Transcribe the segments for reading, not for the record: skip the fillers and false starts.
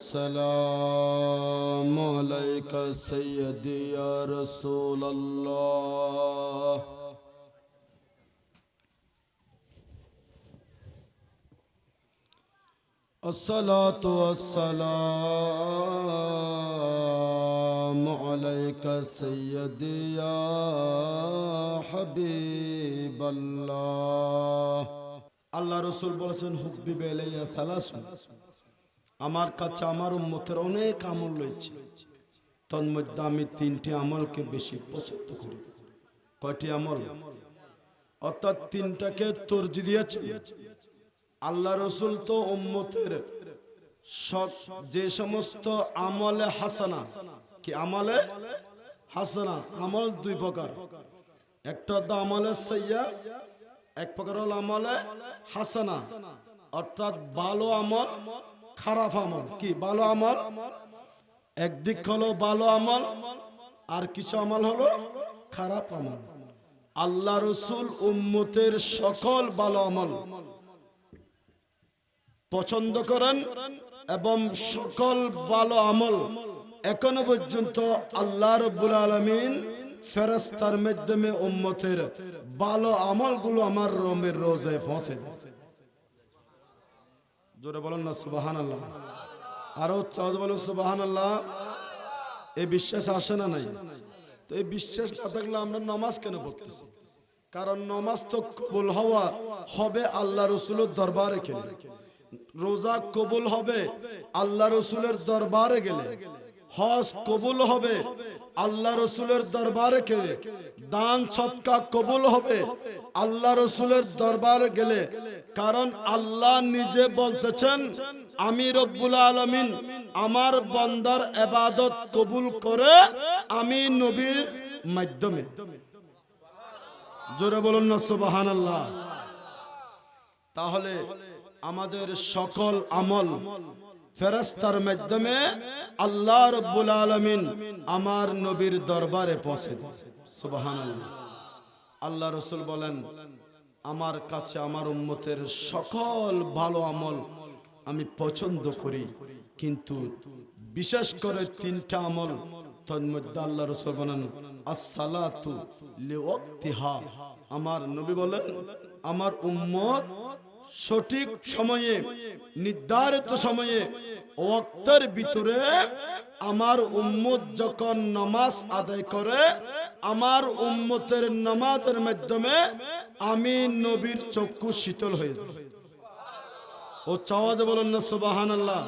अस्सलामु अलैका सय्यदी या रसूल अल्लाह। अस्सलातु वस्सलामु अलैका सय्यदी या हबीबल्लाह। আল্লাহ রসুল বলেছেন হুব্বি বেলাইয়া সালাসুন, আমার কাছে আমার উম্মতের অনেক আমল রয়েছে, তন্মধ্যে আমি তিনটি আমলকে বেশি পছন্দ করি। কয়টি আমল? অর্থাৎ তিনটাকে তরজি দিয়েছে আল্লাহ রসুল। তো উম্মতের যে সমস্ত আমলে হাসানা, কি আমলে হাসানা, আমল দুই প্রকার, একটা হলো আমলে সাইয়্যা, এক প্রকার হলো আমলে হাসানা, অর্থাৎ ভালো আমল খারাপ আমল। কি ভালো আমল? একদিক হলো ভালো আমল, আর কিছু আমল হলো খারাপ আমল। আল্লাহ রসুল উম্মতের সকল ভালো আমল পছন্দ করেন এবং সকল ভালো আমল এখনো পর্যন্ত আল্লাহ রাব্বুল আলামিন ফেরেশতার মাধ্যমে উম্মতের ভালো আমলগুলো আমার রবের রোজায় পৌঁছে দেয়। জোরে বলুন না সুবহানাল্লাহ। আরো চাও বলুন সুবহানাল্লাহ। এই বিশ্বাস আসে না নাই? তো এই বিশ্বাস না থাকলে আমরা নামাজ কেন পড়তেছি? কারণ নামাজ তো কবুল হওয়া হবে আল্লাহ রসুলের দরবারে গেলে, রোজা কবুল হবে আল্লাহ রসুলের দরবারে গেলে, হজ কবুল হবে আল্লাহ রসুলের দরবারে গেলে, দান সদকা কবুল হবে আল্লাহ রসুলের দরবারে গেলে। কারণ আল্লাহ নিজে বলতেছেন, আমি রব্বুল আলামিন আমার বান্দার ইবাদত কবুল করে আমি নবীর মাধ্যমে। জোরে বলুন না সুবহানাল্লাহ। তাহলে আমাদের সকল আমল ফেরেশতার মাধ্যমে আল্লাহ রাব্বুল আলামিন আমার নবীর দরবারে পৌঁছে দেয়। সুবহানাল্লাহ। আল্লাহ রাসূল বলেন, আমার কাছে আমার উম্মতের সকল ভালো আমল আমি পছন্দ করি, কিন্তু বিশেষ করে তিনটা আমল, তন্মধ্যে আল্লাহ রাসূল বলেন আসসালাতু লিওয়াক্তিহা। আমার নবী বলেন, আমার উম্মত সঠিক সময়ে, নির্ধারিত সময়ে, ওয়াক্তের ভিতরে আমার উম্মত যখন নামাজ আদায় করে, আমার উম্মতের নামাজের মাধ্যমে আমি নবীর চক্ষু শীতল হয়ে যায়। ও চাওয়াজ বলেন না সুবহানাল্লাহ।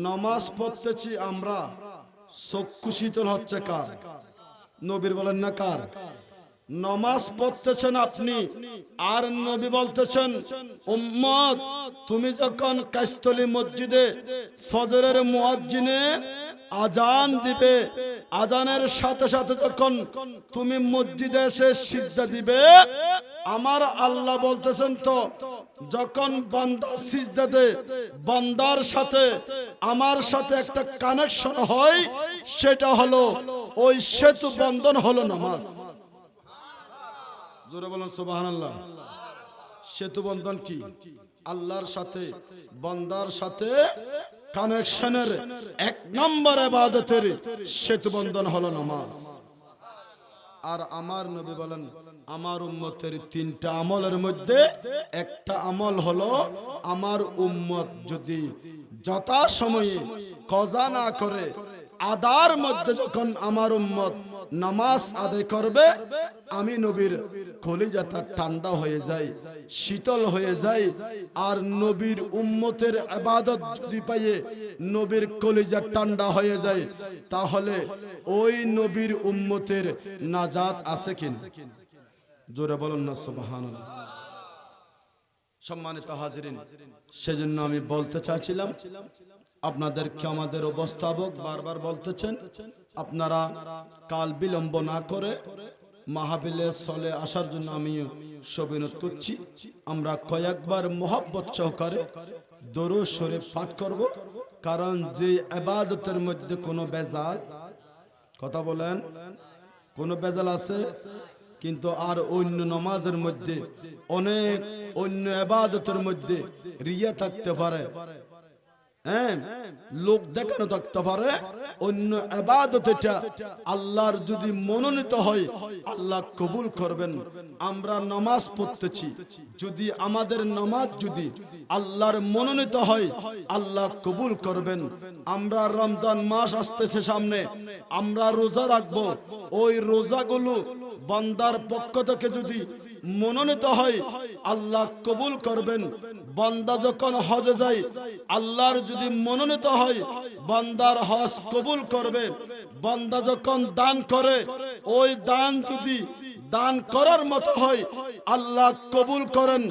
নামাজ পড়তেছি আমরা, চক্ষু শীতল হচ্ছে কার? নবীর বলেন না কার? নামাজ পড়তেছেন আপনি, আর নবী বলতেছেন উম্মত তুমি যখন কাস্তলি মসজিদে ফজরের মুয়াজ্জিনে আজান দিবে, আজানের সাথে সাথে যখন তুমি মসজিদে এসে সিজদা দিবে, আমার আল্লাহ বলতেছেন তো যখন বান্দা সিজদা দেয়, বান্দার সাথে আমার সাথে একটা কানেকশন হয়, সেটা হলো ওই সেতু বন্ধন হলো নামাজ। জোরে বলুন সুবহানাল্লাহ। সেতু বন্ধন কি? আল্লাহর সাথে বান্দার সাথে কানেকশনের এক নম্বর ইবাদতের সেতু বন্ধন হলো নামাজ। আর আমার নবী বলেন, আমার উম্মতের তিনটা আমলের মধ্যে একটা আমল হলো, আমার উম্মত যদি যথাসময়ে কজা না করে, আদার মধ্যে যখন আমার উম্মত নামাজ আদায় করবে, আমি নবীর কলিজাটা ঠান্ডা হয়ে যায়, শীতল হয়ে যায়। আর নবীর উম্মতের ইবাদত যদি পাইয়ে নবীর কলিজা ঠান্ডা হয়ে যায়, তাহলে ওই নবীর উম্মতের নাজাত আছে কিনা? জোরে বলুন না সুবহানাল্লাহ। সম্মানিত হাজিরিন, সেজন্য আমি বলতে চাইছিলাম আপনাদেরকে, আমাদের অবস্থাপক বারবার বলতেছেন আপনারা কাল বিলম্ব না করে মাহফিলে চলে আসার জন্য আমি সবিনত করছি। আমরা কয়েকবার মোহাব্বত সহকারে দরুদ শরীফ পাঠ করব, কারণ যে ইবাদতের মধ্যে কোনো বেজাল, কথা বলেন, কোনো বেজাল আছে, কিন্তু আর অন্য নামাজের মধ্যে, অনেক অন্য ইবাদতের মধ্যে রিয়া থাকতে পারে, হ্যাঁ, লোক দেখানো থাকতে পারে, অন্য ইবাদত এটা আল্লাহর যদি মনোনীত হয় আল্লাহ কবুল করবেন। আমরা নামাজ পড়তেছি, যদি আমাদের নামাজ যদি আল্লাহর মনোনীত হয় আল্লাহ কবুল করবেন। আমরা রমজান মাস আসতেছে সামনে, আমরা রোজা রাখবো, ওই রোজাগুলো বান্দার পক্ষ থেকে যদি মনোনীত হয় আল্লাহ কবুল করবেন। বান্দা যখন হজে যায় আল্লাহর যদি মনোনীত হয় বান্দার হজ কবুল করবে। বান্দা যখন দান করে ওই দান যদি দান করার মতো হয় আল্লাহ কবুল করেন।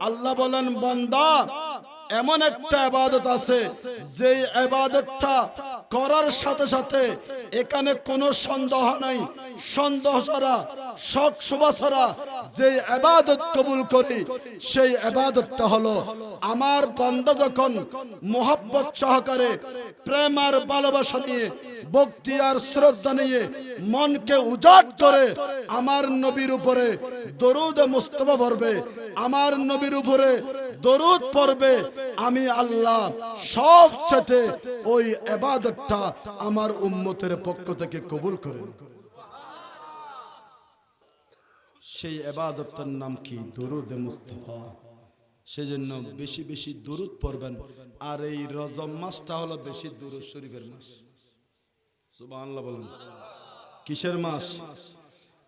আল্লাহ বলেন, বান্দা এমন একটা ইবাদত আছে যে ইবাদতটা করার সাথে সাথে এখানে কোনো সন্দেহ নাই, সন্দেহ ছাড়া শক শুভা ছাড়া যে ইবাদত কবুল করে সেই ইবাদতটা হলো আমার বান্দা যখন মোহাব্বত সহকারে প্রেম আর ভালোবাসা নিয়ে ভক্তি আর শ্রদ্ধা নিয়ে মনকে উজাড় করে আমার নবীর উপরে দরুদ মুস্তাফা পড়বে, আমার নবীর উপরে দরুদ পড়বে, আমি আল্লাহ সবচেয়ে ওই ইবাদতটা আমার উম্মতের পক্ষ থেকে কবুল করে। সেই ইবাদতটার নাম কি? দরুদ মুস্তাফা। সেজন্য বেশি বেশি দরুদ পড়বেন। আর এই রজব মাসটা হলো বেশি দরুদ শরীফের মাস। সুবহানাল্লাহ বলেন। কিসের মাস?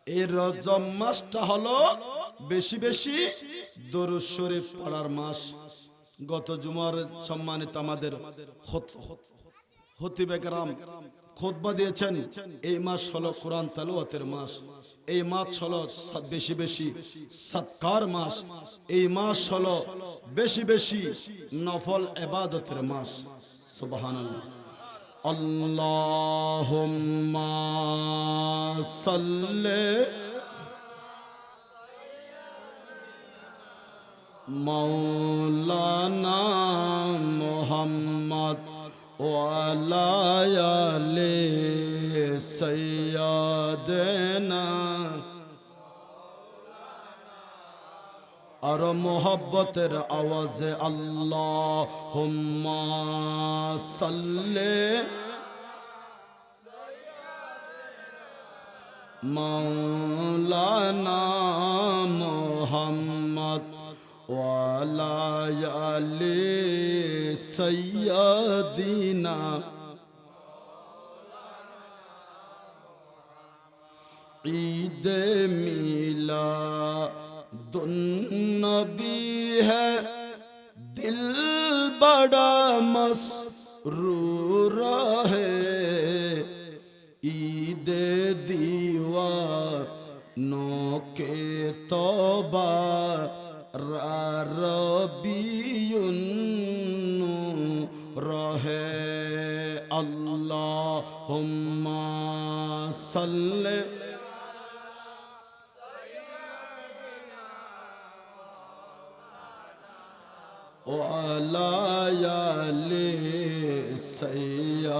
এই রজব মাসটা হলো বেশি বেশি দরুদ শরীফ পড়ার মাস। গত জুমার সম্মানিত আমাদের খতিবে কেরাম খুতবা দিয়েছেন, এই মাস হলো কোরআন তেলাওয়াতের মাস, এই মাস হলো বেশি বেশি সাদকার মাস, এই মাস হলো বেশি বেশি নফল ইবাদতের মাস। সুবহানাল্লাহ। আল্লাহুম্মা সাল্লি মাওলানা মুহাম্মদ ওয়া আলা আলি সাইয়্যিদিনা। আর মোহব্বতের আওয়াজে আল্লাহুম্মা সাল্লি মাওলানা মুহাম্মদ ওয়া আলা আলি সাইয়্যিদিনা। ঈদ मिलादुन्नबी है, दिल बड़ा मसरूर है, ईद दीवानों के तौबा रबीउन रहे। अल्लाहुम्मा सल्ले वअला आलि सय्यिदिना।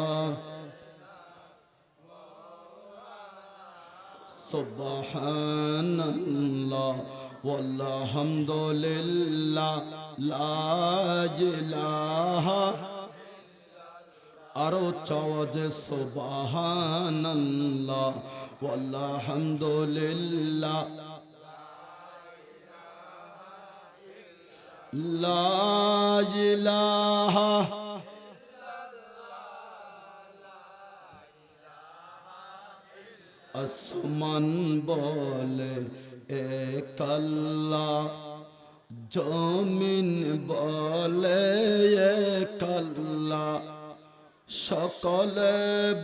सुबहानल्लाह वल्हम्दुलिल्लाह ला इलाहा। आरो चावज सुबहानल्लाह वल्हम्दुलिल्लाह ला इलाहा। আসমান বলে এক আল্লাহ, জমিন বলে এক আল্লাহ, সকলে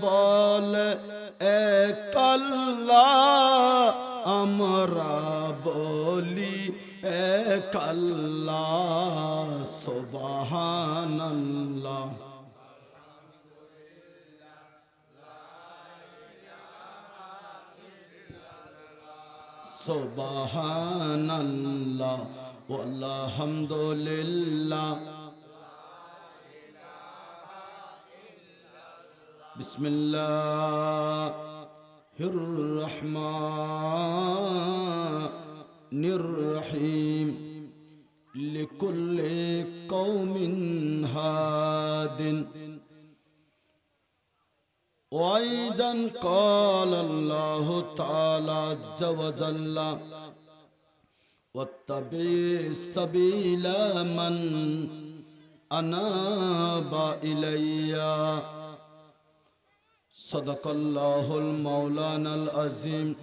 বলে এক আল্লাহ, আমরা বলি এক আল্লাহ। সুবহানাল্লাহ। সুবহানাল্লাহ ওয়ালহামদুলিল্লাহ। বিসমিল্লাহির রহমানির রহিম। লিকুল্লি কওমিন হাদ الدين وأيضا قال الله تعالى عز وجل واتبع سبيل من أناب إلي صدق الله المولانا العظيم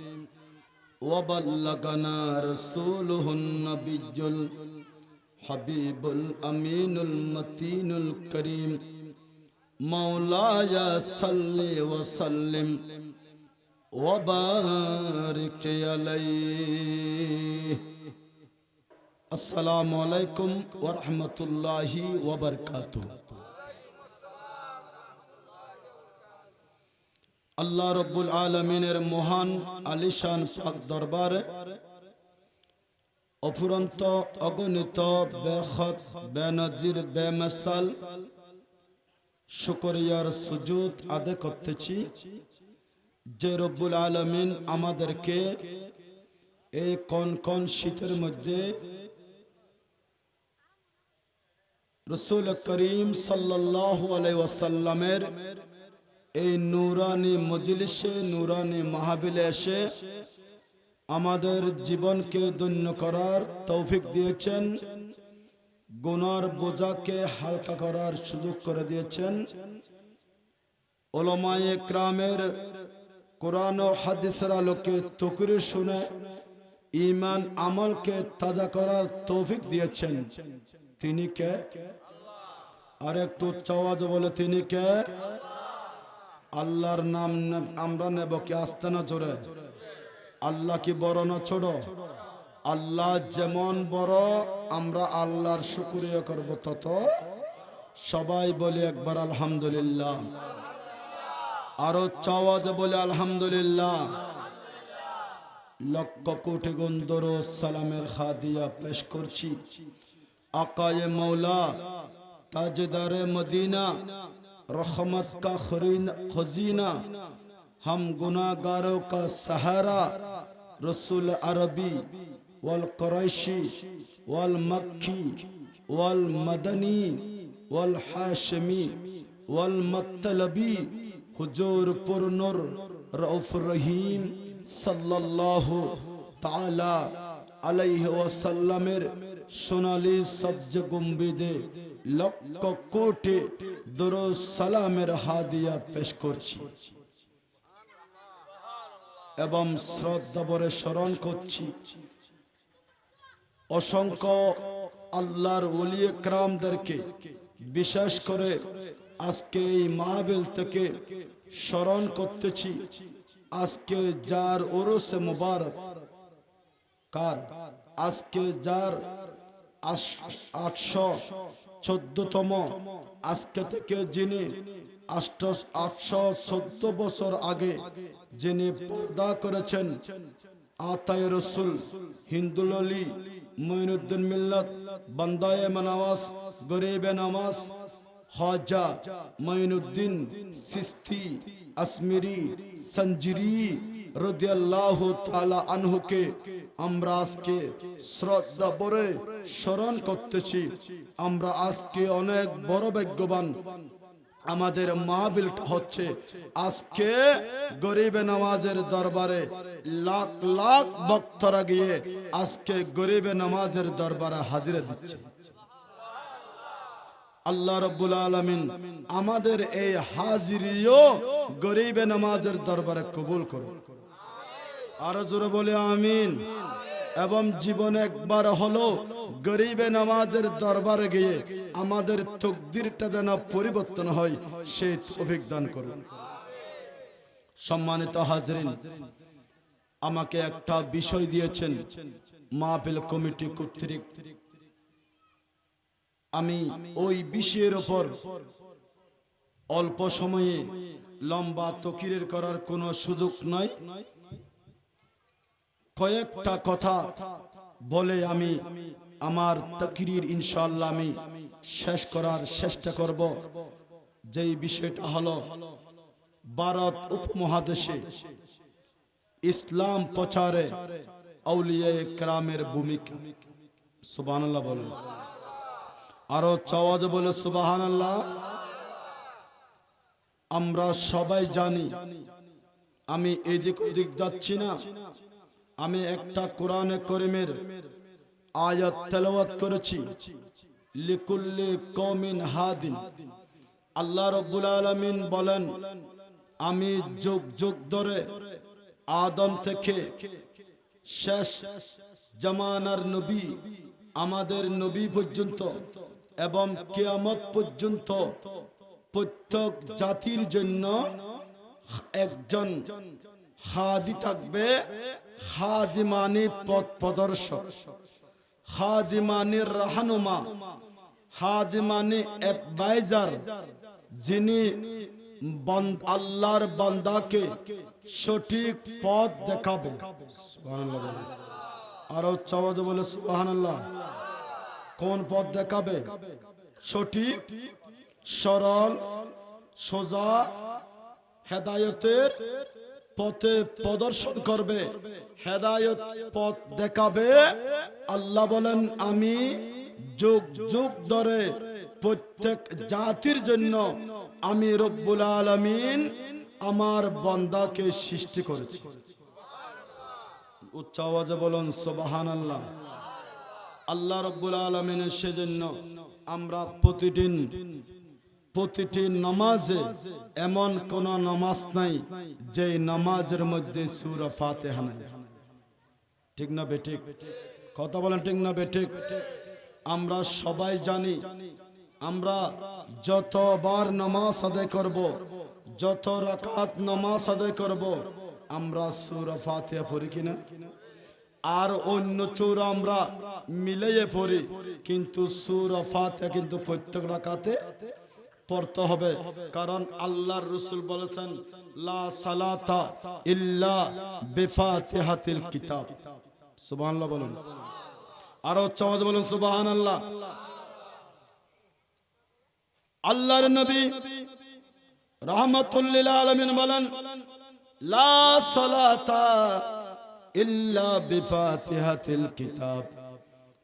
وبلغنا رسوله النبي الحبيب الأمين المتين الكريم مولاي صل وسلم وبارك عليه السلام عليكم ورحمة الله وبركاته আল্লাহ রব্বুল আলমিনের মহান আলিশান পাক দরবারে অফুরন্ত অগণিত বেখত বেনজির বেমিসাল শুকরিয়ার সুজুদ আদায় করতেছি যে রব্বুল আলমিন আমাদেরকে এই কোন শীতের মধ্যে রাসূল করিম সাল্লাল্লাহু আলাইহি ওয়াসাল্লামের এই নূরানি মজলিসে নূরানি মাহফিলে এসে আমাদের জীবনকে ধন্য করার তৌফিক দিয়েছেন, গুনার বোঝাকে হালকা করার সুযোগ করে দিয়েছেন। উলামায়ে কেরামের কোরআন ও হাদিসের আলোকে তকরীর শুনে ঈমান আমলকে তাজা করার তৌফিক দিয়েছেন। তিনি কে? আর একটু আওয়াজ বলে তিনি কে? আল্লাহর নাম আমরা নেব কি আস্তে না জোরে? আল্লাহ কি বড় না ছোট? আল্লাহ যেমন বড় আমরা আল্লাহর শুকরিয়া করব তত। সবাই বলি একবার আলহামদুলিল্লাহ, আরো আওয়াজ বলে আলহামদুলিল্লাহ। লক্ষ কোটি গুণ দরুদ সালামের হাদিয়া পেশ করছি আকায়ে মৌলা তাজদারে মদিনা रहमत का खजीना हम गुनाहगारों का सहारा रसूल अरबी वल कुरैशी वल मक्की वल मदनी वल हाशमी वल मतलबी हुजूर पुरनुर रऊफ रहीम सल्लल्लाहु ताला अलैहि वसल्लमेर सोनाली सब्ज गुम्बिदे লক্ষ কোটি দরুদ সালামের হাদিয়া পেশ করছি এবং শ্রদ্ধা ভরে স্মরণ করছি অসংখ্য আল্লাহর ওলিয়ে কেরামদেরকে, বিশেষ করে আজকে এই মাহফিল থেকে স্মরণ করতেছি আজকে যার উরুসে মুবারক, কার? আজকে যার 814তম, আজকে থেকে যিনি 814 বছর আগে যিনি পর্দা করেছেন, আতায়ে রসুল হিন্দুল অলি মুঈনুদ্দিন মিল্লাত বান্দায়ে মানওয়াজ গরিবে নামাজ খাজা মুঈনুদ্দিন চিশতি আসমিরি সঞ্জিরি রাদিয়াল্লাহু তাআলা আনহুকে আমরা আজকে শ্রদ্ধা ভরে স্মরণ করতেছি। আমরা আজকে অনেক বড় ভাগ্যবান, আমাদের মাহফিলটা হচ্ছে আজকে গরিবে নামাজের দরবারে লাখ লাখ ভক্তরা গিয়ে আজকে গরিবে নামাজের দরবারে হাজিরা দিচ্ছে। আল্লাহ রাব্বুল আলামিন আমাদের এই হাজিরিও গরিবে নামাজের দরবারে কবুল করুন। আরো জোরে বলে আমিন। এবং জীবনে একবার হলো গরিবে নামাজের দরবারে গিয়ে আমাদের তকদিরটা যেন পরিবর্তন হয়, সেই তৌফিক দান করুন। সম্মানিত হাজরিন, আমাকে একটা বিষয় দিয়েছেন মাহফিল কমিটি কর্তৃক। আমি ওই বিষয়ের উপর অল্প সময়ে লম্বা তকরির করার কোনো সুযোগ নাই। কয়েকটা কথা বলে আমি আমার তকরির ইনশাআল্লাহ আমি শেষ করার চেষ্টা করব। যেই বিষয়টা হলো ভারত উপমহাদেশে ইসলাম প্রচারে আউলিয়ায়ে কেরামের ভূমিকা। সুবহানাল্লাহ বলেন, আরো আওয়াজ বলে সুবহানাল্লাহ। আমরা সবাই জানি, আমি এদিক ওদিক যাচ্ছি না, আমি একটা কোরআনে করিমের আয়াত তেলাওয়াত করেছি। লিকুল্লি কওমিন হাদিন, আল্লাহ রাব্বুল আলামিন বলেন, আমি যুগ যুগ ধরে আদম থেকে শেষ জামানার নবী, আমাদের নবী পর্যন্ত এবং কিয়ামত পর্যন্ত প্রত্যেক জাতির জন্য একজন হাদি থাকবে। হাদি মানে পথ প্রদর্শক, হাদি মানে রাহনুমা, হাদি মানে অ্যাডভাইজার, যিনি আল্লাহর বান্দাকে সঠিক পথ দেখাবে। সুবহানাল্লাহ, আর চাওয়াজ বলে সুবহানাল্লাহ। কোন পথ দেখাবে? সঠিক, সরল, সোজা হেদায়েতের পথে প্রদর্শন করবে, হেদায়েত পথ দেখাবে। আল্লাহ বলেন, আমি যুগ যুগ ধরে প্রত্যেক জাতির জন্য আমি রব্বুল আলামিন আমার বান্দাকে সৃষ্টি করেছি। উচ্চ আওয়াজে বলুন সুবহানাল্লাহ। আল্লাহ রব্বুল আলামিনের সেজন্য আমরা প্রতিটি নামাজে এমন কোন নামাজ নাই যে নামাজের মধ্যে সূরা ফাতিহা নাই। ঠিক না বেঠিক? কথা বলেন ঠিক না বেঠিক? আমরা সবাই জানি, আমরা যতবার নামাজ আদায় করব, যত রাকাত নামাজ আদায় করব, আমরা সূরা ফাতিহা পড়ি কিনা? আর অন্য সূরা আমরা মিলিয়ে পড়ি, কিন্তু সূরা ফাতিহা কিন্তু প্রত্যেক রাকাতে পড়তে হবে। কারণ আল্লাহর রাসূল বলেছেন, লা সালাতা ইল্লা বিফাতিহাতিল কিতাব। সুবহানাল্লাহ বলুন, আর চাওয়াজ বলুন সুবহানাল্লাহ। আল্লাহর নবী রাহমাতুল লিল আলামিন বলেন, লা সালাতা ইল্লা বিফাতিহাতিল কিতাব।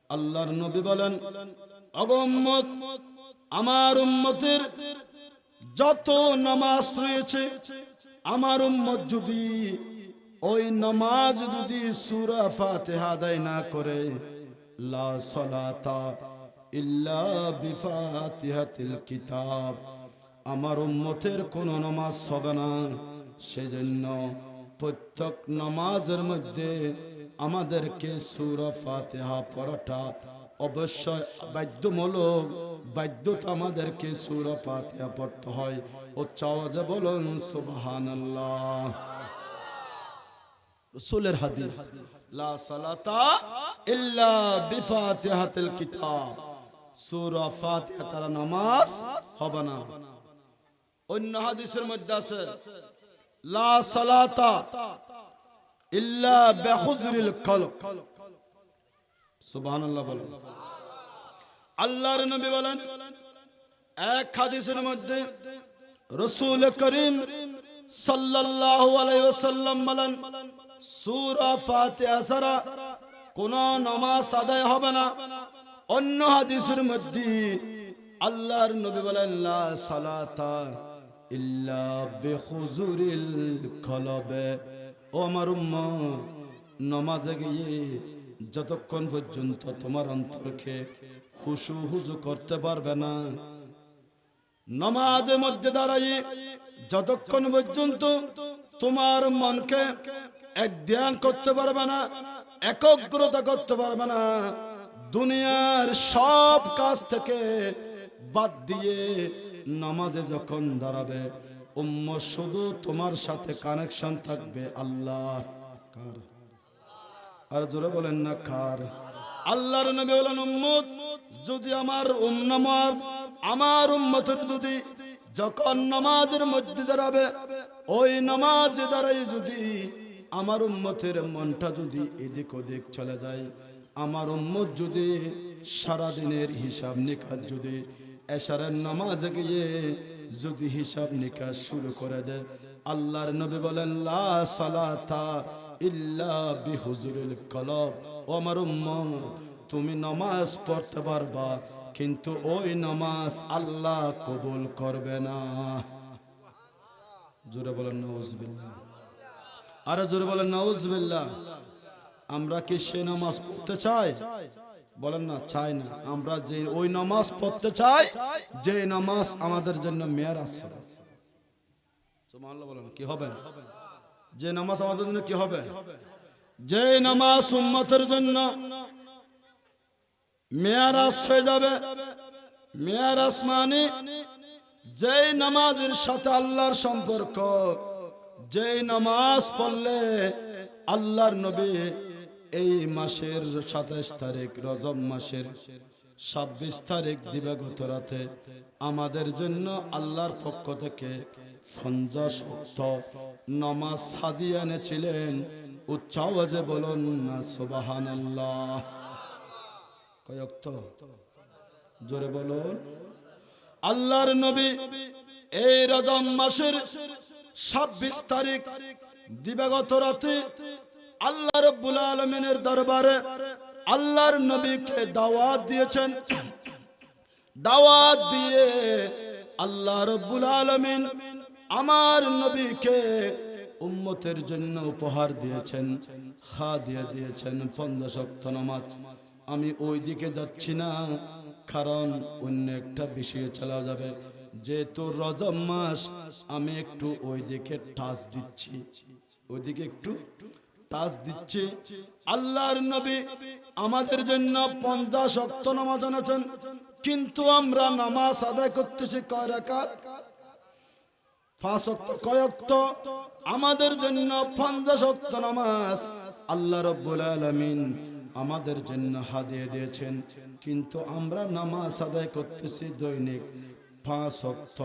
আল্লাহর নবী বলেন, ওগো উম্মত, আমার উম্মতের যত নামাজ রয়েছে, আমার উম্মত যদি ওই নামাজ যদি সূরা ফাতিহা আদায় না করে, লা সালাতা ইল্লা বিফাতিহাতিল কিতাব, আমার উম্মতের কোনো নামাজ হবে না। সেজন্য প্রত্যেক নামাজের মধ্যে আমাদেরকে সূরা ফাতিহা পড়াটা অবশ্যই বাধ্যমূলক, বাধ্যতা আমাদেরকে সূরা ফাতিহা পড়তে হয়। উচ্চ আওয়াজে বলুন সুবহানাল্লাহ। রাসূলের হাদিস, লা সালাতা ইল্লা বিফাতিহাতিল কিতাব, সূরা ফাতিহা ছাড়া নামাজ হবে না। অন্য হাদিসের মধ্যে আছে, লা সালাতা ইল্লা বিহুজরিল কলব। সুবহানাল্লাহ বলেন। আল্লাহর নবী বলেন, এক হাদিসের মধ্যে রাসূল করিম সাল্লাল্লাহু আলাইহি ওয়াসাল্লাম বলেন, সূরা ফাতিহা ছাড়া কোন নামাজ আদায় হবে না। অন্য হাদিসের মধ্যে আল্লাহর নবী বলেন, লা সালাতা ইল্লা বিহুজুরিল কলব। ও আমার উম্মত, নামাজে গিয়ে যতক্ষণ পর্যন্ত তোমার অন্তরকে খুশু হুজু করতে পারবে না, নামাজের মধ্যে দাঁড়িয়ে যতক্ষণ পর্যন্ত তোমার মনকে এক ধ্যান করতে পারবে না, একাগ্রতা করতে পারবে না, দুনিয়ার সব কাজ থেকে বাদ দিয়ে নামাজে যখন দাঁড়াবে, উম্মত শুধু তোমার সাথে কানেকশন থাকবে আল্লাহ। কার? আর জোরে বলেন না কার? আল্লাহর নবী বলেন, উম্মত যদি আমার নামাজ, আমার উম্মতের যদি যখন নামাজের মধ্যে দাঁড়াবে, ওই নামাজ দাঁড়াই যদি আমার উম্মতের মনটা যদি এদিক ওদিক চলে যায়, আমার উম্মত যদি সারা দিনের হিসাব নিকাশ যদি এশারের নামাজে গিয়ে যদি হিসাব নিকাশ শুরু করে দেয়, আল্লাহর নবী বলেন, লা সালাতা ইল্লা বিহুজুরিল কলব। ও আমার উম্মত, তুমি নামাজ পড়তে পারবা, কিন্তু ওই নামাজ আল্লাহ কবুল করবে না। জোরে বলেন নাউজুবিল্লাহ। আরে জোরে বলেন নাউজুবিল্লাহ। আমরা কি সে নামাজ পড়তে চাই? বলেন না, চাই না। আমরা যে ওই নামাজ পড়তে চাই যে নামাজ আমাদের জন্য মেরাজ হবে। সুবহানাল্লাহ বলেন, কি হবে? যে নামাজ আমাদের জন্য কি হবে? যে নামাজ উম্মতের জন্য মেরাজ হয়ে যাবে। মেরাজ মানে যেই নামাজের সাথে আল্লাহর সম্পর্ক, যেই নামাজ পড়লে আল্লাহর নবী এই মাসের 27 তারিখ রজব মাসের 26 তারিখ দিবাগত রাতে আমাদের জন্য আল্লাহর পক্ষ থেকে 50 ওয়াক্ত নামাজ হাদিয়া এনেছিলেন। উচ্চ আওয়াজে বলুন না সুবহানাল্লাহ। কয় ওয়াক্ত? জোরে বলুন। আল্লাহর নবী এই রজব মাসের 26 তারিখ দিবাগত রাতে আল্লাহ রাব্বুল আলামিনের দরবারে আল্লাহর নবীকে দাওয়াত দিয়েছেন। দাওয়াত দিয়ে আল্লাহ রাব্বুল আলামিন আমার নবীকে উম্মতের জন্য উপহার দিয়েছেন, হাদিয়া দিয়েছেন 50 ওয়াক্ত নামাজ। আমি ওই দিকে যাচ্ছি না, কারণ অন্য একটা বিষয়ে চলা যাবে। যেহেতু রজব মাস, আমি একটু ওই দিকে টাচ দিচ্ছি, ওইদিকে একটু টাচ দিচ্ছি। আল্লাহর নবী আমাদের জন্য 50 ওয়াক্ত নামাজ এনেছেন, কিন্তু আমরা নামাজ আদায় করতেছি কয় রাকাত? 5 ওয়াক্ত। কয় ওয়াক্ত? আমাদের জন্য 50 ওয়াক্ত নামাজ আল্লাহ রাব্বুল আলামিন আমাদের জন্য হাদিয়া দিয়েছেন, কিন্তু আমরা নামাজ আদায় করতেছি দৈনিক 5 ওয়াক্ত।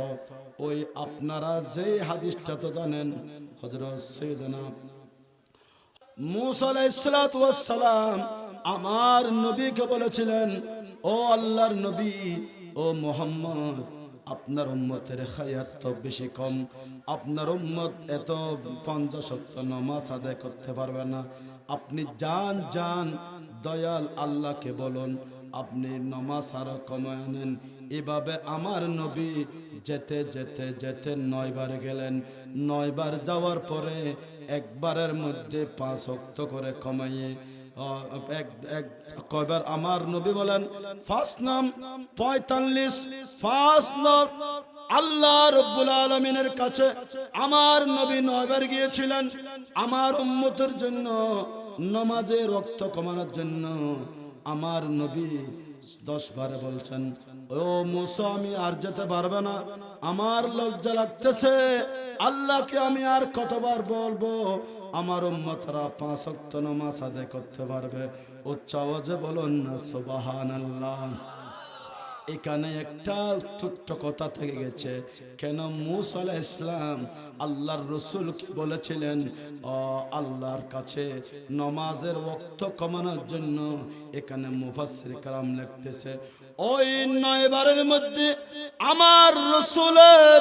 ওই আপনারা যে হাদিসটা তো জানেন, হযরত সাইয়েদনা মুসা আলাইহিস সালাতু ওয়াস সালাম আমার নবীকে বলেছিলেন, ও আল্লাহর নবী, ও মুহাম্মদ, আপনার উম্মতের হায়াত তো বেশি কম, আপনার উম্মত এত 50 ওয়াক্ত নামাজ আদায় করতে পারবে না। আপনি যান দয়াল আল্লাহকে বলুন আপনি নামাজ আরো কমায় আনেন। এভাবে আমার নবী যেতে যেতে যেতে 9 বার গেলেন। 9 বার যাওয়ার পরে একবারের মধ্যে 5 ওয়াক্ত করে কমাইয়ে কয়বার আমার নবী বলেন? 5 নাম 45, 5 নাম। আল্লাহ রাব্বুল আলামিনের কাছে আমার নবী 9 বার গিয়েছিলেন আমার উম্মতের জন্য নামাজের ওয়াক্ত কমানোর জন্য। আমার নবী 10 বারে বলছেন, ও মুসা, আমি আর যেতে পারবে না, আমার লজ্জা লাগতেছে, আল্লাহকে আমি আর কতবার বলবো আমার উম্মতরা 5 ওয়াক্ত নামাজ আদায় করতে পারবে? উচ্চ আওয়াজে বলুন না সুবহানাল্লাহ। এখানে একটা ছোট্ট কথা থেকে গেছে। কেন মুসা আলাইহিস সালাম আল্লাহর রাসূল কি বলেছিলেন? আল্লাহর কাছে নামাজের ওয়াক্ত কমানোর জন্য। এখানে মুফাসসির کرام লিখতেছে, ওই 9 বারের মধ্যে আমার রাসূলের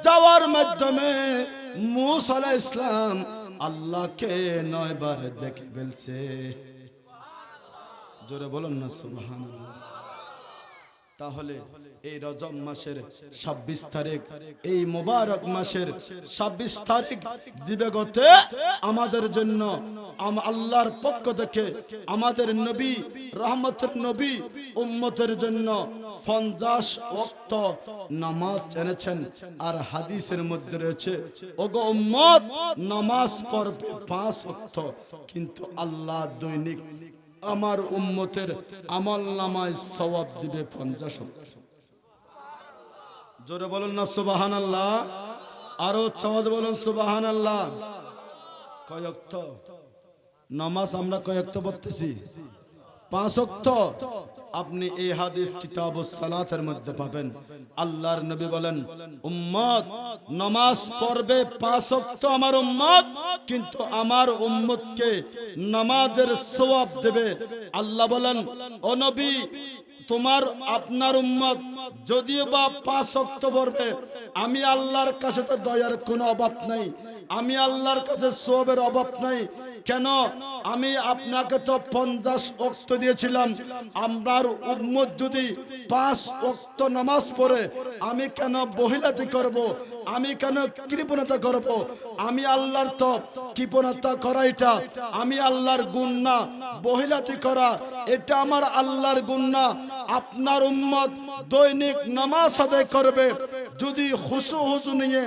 যাওয়ার মাধ্যমে মুসা আলাইহিস সালাম আল্লাহকে 9 বার দেখে ফেলছে। জোরে বলুন না সুবহানাল্লাহ। তাহলে এই রজব মাসের 26 তারিখ, এই মোবারক মাসের 26 তারিখ দিবাগতে আমাদের জন্য আল্লাহর পক্ষ থেকে আমাদের নবী, রহমতের নবী, উম্মতের জন্য 50 ওয়াক্ত নামাজ এনেছেন। আর হাদিসের মধ্যে রয়েছে, ওগো উম্মত, নামাজ পড়বে 5 ওয়াক্ত, কিন্তু আল্লাহ দৈনিক আমার উম্মতের আমল নামায় সওয়াব দিবে 50 ওয়াক্ত। জোরে বলুন না সুবহানাল্লাহ। আরো সওয়াব বলুন সুবহানাল্লাহ। কয় ওয়াক্ত নামাজ আমরা কয় ওয়াক্ত পড়তেছি? 5 ওয়াক্ত। আপনি এই হাদিস কিতাবুস সালাতের মধ্যে পাবেন। আল্লাহর নবী বলেন, উম্মত নামাজ পড়বে 5 ওয়াক্ত আমার উম্মত, কিন্তু আমার উম্মতকে নামাজের সওয়াব দেবে। আল্লাহ বলেন, ও নবী, তোমার আপনার উম্মত যদিও বা 5 ওয়াক্ত পড়বে, আমি আল্লাহর কাছে তো দয়ার কোনো অভাব নাই, আমি আল্লাহর কাছে সওয়াবের অভাব নাই। কেন? আমি আপনাকে তো 50 ওয়াক্ত দিয়েছিলাম। আমার উম্মত যদি 5 ওয়াক্ত নামাজ পড়ে, আমি কেন বহিলাতি করব? আমি কেন কৃপণতা করব? আমি আল্লাহর তো কৃপণতা করা এটা আমি আল্লাহর গুণ না, বহিলাতি করা এটা আমার আল্লাহর গুণ না। আপনার উম্মত দৈনিক নামাজ আদায় করবে যদি খুশু নিয়ে,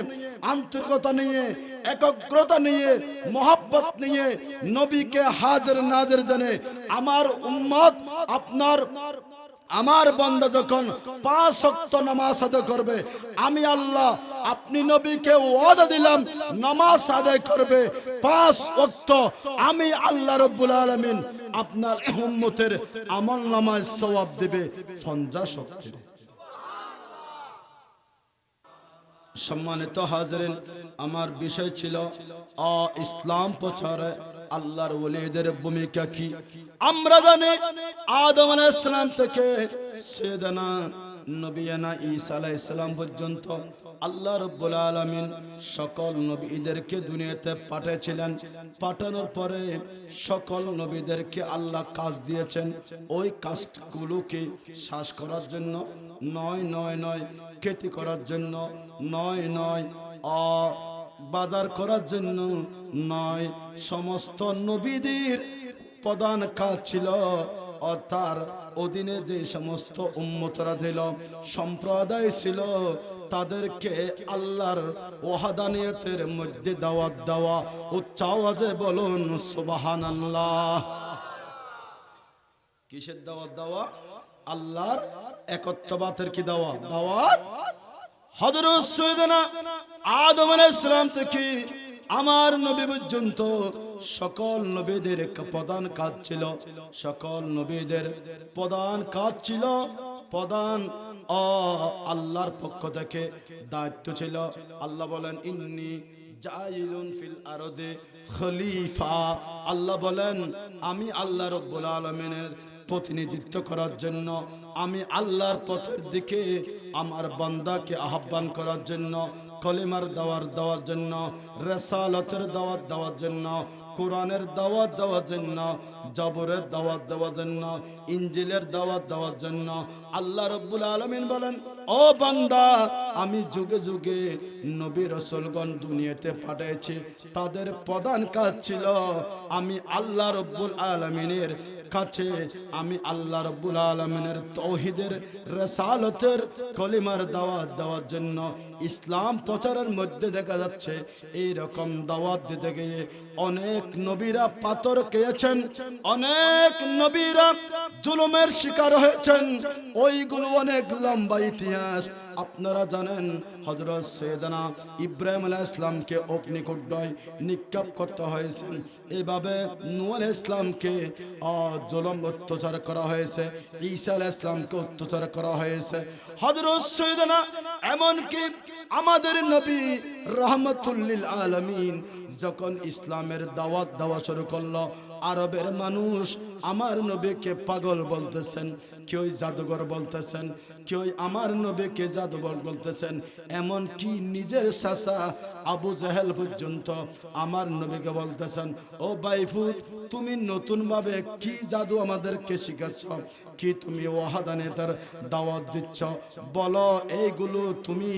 আন্তরিকতা নিয়ে, একগ্রতা নিয়ে, মোহাব্বত নিয়ে, নবীকে হাজির নাজির জানে। আমার উম্মত আমার বান্দা যখন 5 ওয়াক্ত নামাজ আদায় করবে, আমি আল্লাহ আপনি নবীকে ওয়াদা দিলাম নামাজ আদায় করবে 5 ওয়াক্ত, আমি আল্লাহ রাব্বুল আলামিন আপনার উম্মতের আমল নামায় সওয়াব দেবে 50 ওয়াক্ত। সম্মানিত হাজিরিন, আমার বিষয় ছিল ইসলাম প্রচারে আল্লাহর ওলিদের ভূমিকা কি। আমরা জানি আদম আলাইহিস সালাম থেকে সাইয়েদনা নবিয়ানা ঈসা আলাইহিস সালাম পর্যন্ত আল্লাহ রাব্বুল আলামিন সকল নবীদেরকে দুনিয়াতে পাঠিয়েছিলেন। পাঠানোর পরে সকল নবীদেরকে আল্লাহ কাজ দিয়েছেন। ওই কাজগুলোকে শ্বাস করার জন্য নয়, খেতি করার জন্য নয়, বাজার করার জন্য নয়, সমস্ত নবীদের প্রধান কাজ ছিল তার অধীনে যে সমস্ত উম্মতরা দিল, সম্প্রদায় ছিল, তাদেরকে আল্লাহর ওয়াহদানিয়তের মধ্যে দাওয়াত দেওয়া। উচ্চ আওয়াজে বলুন সুবহানাল্লাহ। কিসের দাওয়াত দেওয়া? আল্লাহর একত্ববাদের কি দাওয়াত? হযরত সাইয়েদনা আদম আলাইহিস সালাম থেকে আমার নবী পর্যন্ত সকল নবীদের প্রধান কাজ ছিল, সকল নবীদের প্রধান কাজ ছিল, প্রধান আল্লাহর পক্ষ থেকে দায়িত্ব ছিল। আল্লাহ বলেন ইন্নী জাইলুন ফিল আরদে খলিফা। আল্লাহ বলেন আমি আল্লাহ রাব্বুল আলামিনের প্রতিনিধিত্ব করার জন্য, আমি আল্লাহর পথের দিকে আমার বান্দাকে আহ্বান করার জন্য, কলিমার দাওয়াত দেওয়ার জন্য, রিসালাতের দাওয়াত দেওয়ার জন্য, কোরআনের দাওয়াত দেওয়ার জন্য, জাবরের দাওয়াত দেওয়ার জন্য, ইনজিলের দাওয়াত দেওয়ার জন্য আল্লাহ রাব্বুল আলামিন বলেন ও বান্দা আমি যুগে যুগে নবী রাসূলগণ দুনিয়াতে পাঠিয়েছি। তাদের প্রধান কাজ ছিল আমি আল্লাহ রাব্বুল আলামিনের কাছে, আমি আল্লাহ রাব্বুল আলামিনের তাওহীদের, রিসালাতের, কলিমার দাওয়াত দেওয়ার জন্য। ইসলাম প্রচারের মধ্যে দেখা যাচ্ছে এই রকম দাওয়াত দিতে গিয়ে অনেক নবীরা পাথর খেয়েছেন, অনেক নবীরা জুলুমের শিকার হয়েছেন। ওইগুলো অনেক লম্বা ইতিহাস। আপনারা জানেন হযরত সাইয়েদনা ইব্রাহিম আলাইহিস সালামকে অগ্নিকুণ্ডে নিক্ষেপ করতে হয়েছে, এভাবে নূহ আলাইহিস সালামকে জুলুম অত্যাচার করা হয়েছে, ঈসা আলাইহিস সালামকে অত্যাচার করা হয়েছে। হযরত সাইয়েদনা এমনকি আমাদের নবী রাহমাতুল লিল আলামিন যখন ইসলামের দাওয়াত দেওয়া শুরু করলো, আরবের মানুষ আমার নবীকে পাগল বলতেছেন, কেউ জাদুঘর বলতেছেন, কেউ আমার নবীকে জাদুঘর বলতেছেন। এমন কি নিজের চাচা আবু জাহেল পর্যন্ত আমার নবীকে বলতেছেন ও বাইফুত তুমি নতুন ভাবে কি জাদু আমাদেরকে শিখাচ্ছ, কি তুমি ওয়াহদানিয়তের দাওয়াত দিচ্ছ, বলো এইগুলো তুমি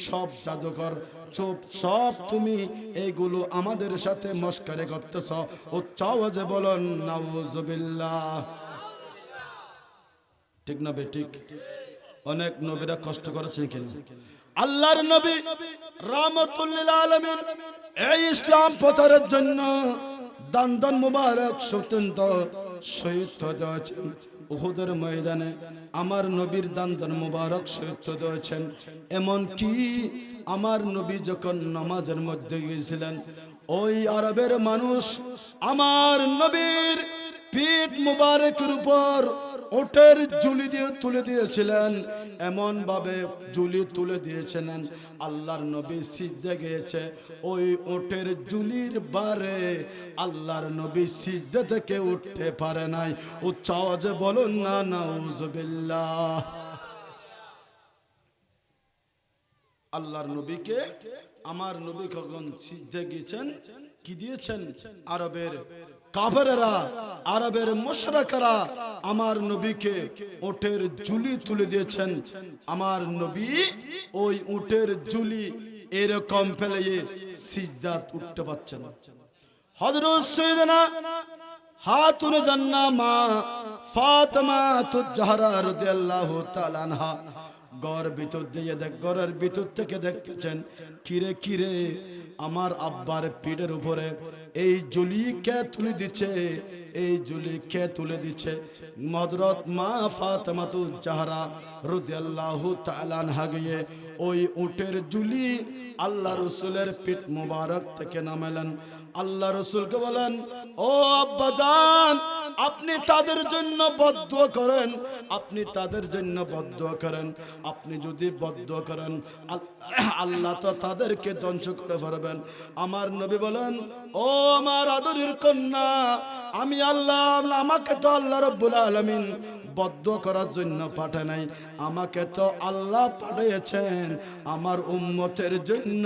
সব জাদুঘর, চুপ, সব তুমি এইগুলো আমাদের সাথে মস্করা করতেছ। উচ্চ আওয়াজে বলুন নাউজুবিল্লাহ। ঠিক না বেঠিক? অনেক নবীরা কষ্ট করেছেন কিনা? আল্লাহর নবী রাহমাতুল লিল আলামিন এই ইসলাম প্রচারের জন্য দান মুবারক সত্যন্ত শহীদ হয়েছেন উহুদের ময়দানে। আমার নবীর দান মুবারক শহীদ হয়েছেন। এমন কি আমার নবী যখন নামাজের মধ্যে গিয়েছিলেন, ওই আরবের মানুষ আমার নবীর পিঠ মুবারকের উপর ওটের ঝুলি দিয়ে তুলে দিয়েছিলেন। এমন ভাবে ঝুলি তুলে দিয়েছিলেন আল্লাহর নবী সিজদা গিয়েছে, ওই ওটের ঝুলির বারে আল্লাহর নবী সিজদা থেকে উঠতে পারে নাই। উচ্চ আওয়াজে বলুন না নাউজুবিল্লাহ। আল্লাহর নবীকে আমার নবী কখন সিজদা গিয়েছেন, কি দিয়েছেন? আরবের কাফেররা, আরবের মুশরিকরা আমার নবীকে উটের ঝুলি তুলে দিয়েছেন। আমার নবী ওই উটের ঝুলি এরকম ফেলে সিজদাত উঠতে পারছে না। হযরত সাইয়েদনা হাতুন জান্নাহ মা ফাতেমা জাহরা রাদিয়াল্লাহু তাআলা আনহা ঘর ভিতর দিয়ে ঘরের ভিতর থেকে দেখতেছেন, কিরে কিরে আমার আব্বার পিঠের উপরে এই জুলি কে তুলে দিচ্ছে, এই জুলি কে তুলে দিচ্ছে। হযরত মা ফাতেমা জাহরা রাদিয়াল্লাহু তাআলা আনহা গিয়ে ওই উটের জুলি আল্লাহ রাসূলের পিঠ মোবারক থেকে নামালেন। আল্লাহ রাসূলকে বলেন, ও আব্বাজান, আপনি তাদের জন্য বদদুয়া করেন, আপনি তাদের জন্য বদদুয়া করেন। আপনি যদি বদদুয়া করেন আল্লাহ তো তাদেরকে ধ্বংস করে ফেলবেন। আমার নবী বলেন, ও আমার আদরের কন্যা, আমি আল্লাহ, আমাকে তো আল্লাহ রাব্বুল আলামিন বদদুয়া করার জন্য পাঠায় নাই, আমাকে তো আল্লাহ পাঠিয়েছেন আমার উম্মতের জন্য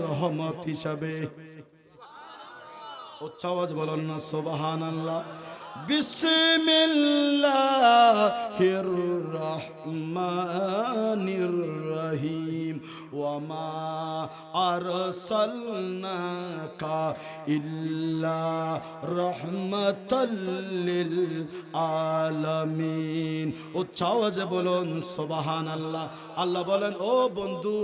রহমত হিসাবে। উচ্চ আওয়াজ বলেন না সুবহানাল্লাহ। বিসমিল্লাহির রহমানির রহিম ওয়া মা আরসালনাকা ইল্লা রাহমাতাল লিল আলামিন। উচ্চ আওয়াজে বলুন সুবহানাল্লাহ। আল্লাহ বলেন, ও বন্ধু,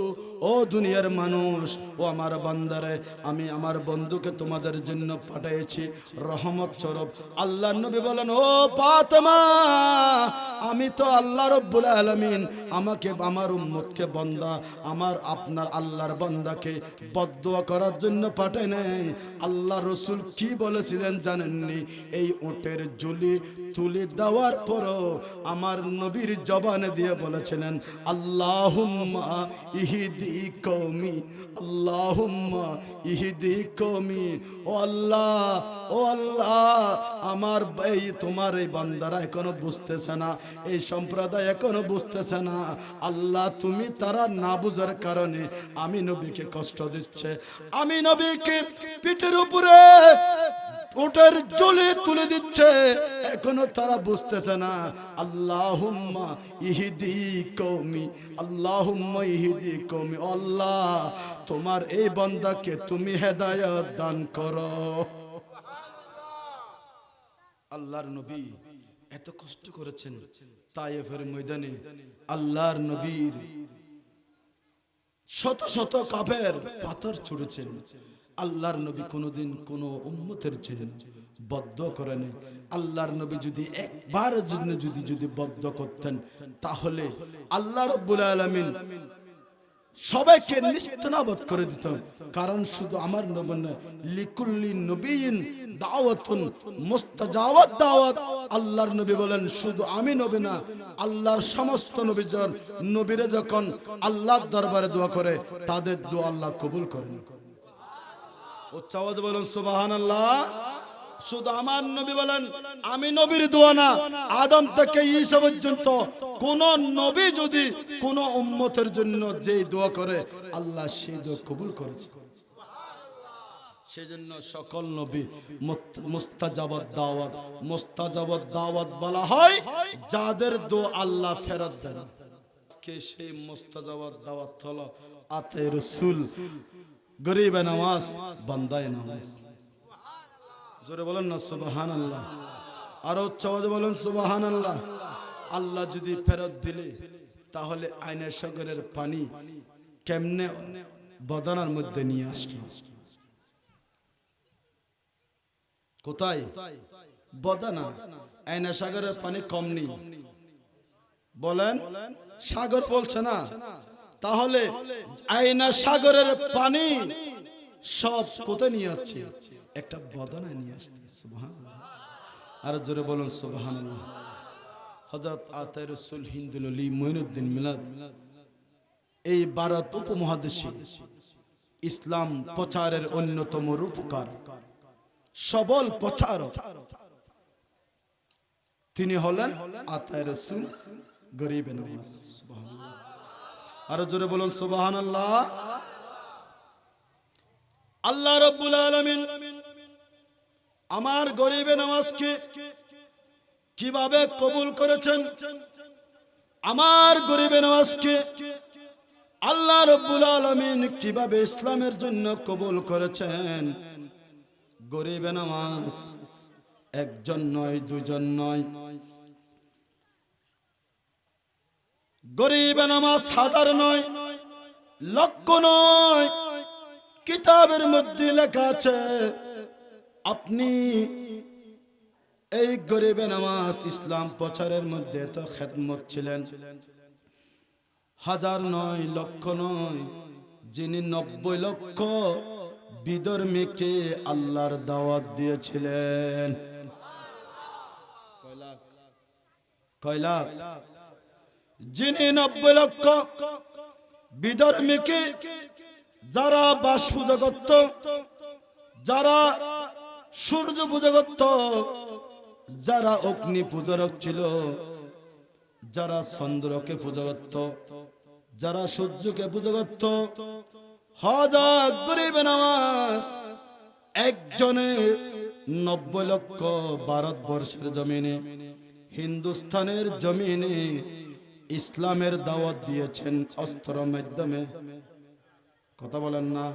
ও দুনিয়ার মানুষ, ও আমার বান্দারে, আমি আমার বন্ধুকে তোমাদের জন্য পাঠিয়েছি রহমত স্বরূপ। আল্লাহ নবী বলেন, ও ফাতেমা, আমি তো আল্লাহ রাব্বুল আলামিন আমাকে, আমার উম্মতকে, বান্দা আমার আপনার আল্লাহর বান্দাকে বদদুয়া করার জন্য পাঠায় নাই। আল্লাহ রাসূল কি বলেছিলেন জানেননি? এই উটের জুলি তুলে দেওয়ার পরও আমার নবীর জবানে দিয়ে বলেছিলেন, আল্লাহুম্মা ইহদি কওমি, আল্লাহুম্মা ইহদি কওমি। ও আল্লাহ, ও আল্লাহ, আমার এই তোমার এই বান্দারা এখনো বুঝতেছে না, এই সম্প্রদায় এখনো বুঝতেছে না। আল্লাহ তুমি তারা না বুঝার কারণে আমি নবীকে কষ্ট দিচ্ছে, আমি নবীকে পিঠের উপরে উটের জলে তুলে দিচ্ছে, এখনো তারা বুঝতেছে না। আল্লাহুম্মা ইহদি কওমি, আল্লাহুম্মা ইহদি কওমি। আল্লাহ তোমার এই বান্দাকে তুমি হেদায়েত দান করো। আল্লাহর নবী এত কষ্ট করেছেন তায়েফের ময়দানে। আল্লাহর নবীর শত শত কাফের পাথর ছুঁড়েছেন। আল্লাহর নবী কোনোদিন কোনো উম্মতের জন্য বদদুয়া করেন। আল্লাহর নবী যদি একবার যদি বদদুয়া করতেন তাহলে আল্লাহ রাব্বুল আলামিন সবাইকে নিস্তেনাবুদ করে দিত। কারণ শুধু আমার নবী না, লিকুল্লি নবিয়িন দাওয়াতুন মুস্তাজাবাত দাওয়াত। আল্লাহর নবী বলেন, শুধু আমি নবী না, আল্লাহর সমস্ত নবীরা যখন আল্লাহর দরবারে দোয়া করে তাদের দোয়া আল্লাহ কবুল করেন। উচ্চ আওয়াজে বলুন সুবহানাল্লাহ। শুধু আমার নবী বলেন, আমি নবীর দোয়া না, আদম থেকে ঈসা পর্যন্ত কোন নবী যদি কোন উম্মতের জন্য যে দোয়া করে আল্লাহ সেই দোয়া কবুল করেছে। সেজন্য সকল নবী মুস্তাজাবাত দাওয়াত বলা হয় যাদের দোয়া আল্লাহ ফেরত দেন। আজকে সেই মুস্তাজাবাত দাওয়াত হলো আতে রাসূল, গরিবে নামাজ, বান্দায়ে নামাজ। জোরে বলেন না সুবহানাল্লাহ। আর উচ্চ আওয়াজে বলেন সুবহানাল্লাহ। আল্লাহ যদি ফেরত দিলে তাহলে আইনের সাগরের পানি কেমনে বদনার মধ্যে নিয়ে আসলো? কোথায়? বদনা। আইনা সাগরের পানি কম নেই বলেন, সাগর বলছে না। তাহলে আইনা সাগরের পানি সব কোথায় নিয়ে আসছে? একটা বদনায় নিয়ে আসছে। সুবহানাল্লাহ। আর জোরে বলুন সুবহানাল্লাহ। হযরত আতে রাসূল হিন্দুল আলী মুঈনুদ্দিন মিলাদ এই ভারত উপমহাদেশে ইসলাম প্রচারের অন্যতম রূপকার, সবল প্রচারক তিনি হলেন আতে রাসূল, গরিবে নওয়াজ। সুবহানাল্লাহ। আর জোরে বলুন সুবহানাল্লাহ। আল্লাহ রাব্বুল আলামিন আমার গরিবে নওয়াজকে কিভাবে কবুল করেছেন, আমার গরিবে নওয়াজকে আল্লাহ রাব্বুল আলামিন কিভাবে ইসলামের জন্য কবুল করেছেন। গরিবে নামাজ একজন নয়, দুজন নয়, গরিবে নামাজ হাজার নয়, লক্ষ নয়। কিতাবের মধ্যে লেখা আছে আপনি এই গরিবে নামাজ ইসলাম প্রচারের মধ্যে তো খেদমত ছিলেন। হাজার নয়, লক্ষ নয়, যিনি 90 লক্ষ বিধর্মীকে আল্লাহর দাওয়াত দিয়েছিলেন। কয় লাখ? যিনি 90 লক্ষ বিধর্মীকে, যারা বাস পূজা করত, যারা সূর্য পূজা করত, যারা অগ্নি পূজা ছিল, যারা চন্দ্রকে পূজা করত, যারা সূর্যকে পূজা করত, হাজার গরিবে নামাজ একজনে 90 লক্ষ ভারতবর্ষের জমিনে, হিন্দুস্তানের জমিনে ইসলামের দাওয়াত দিয়েছেন অস্ত্রের মাধ্যমে। কথা বলেন না?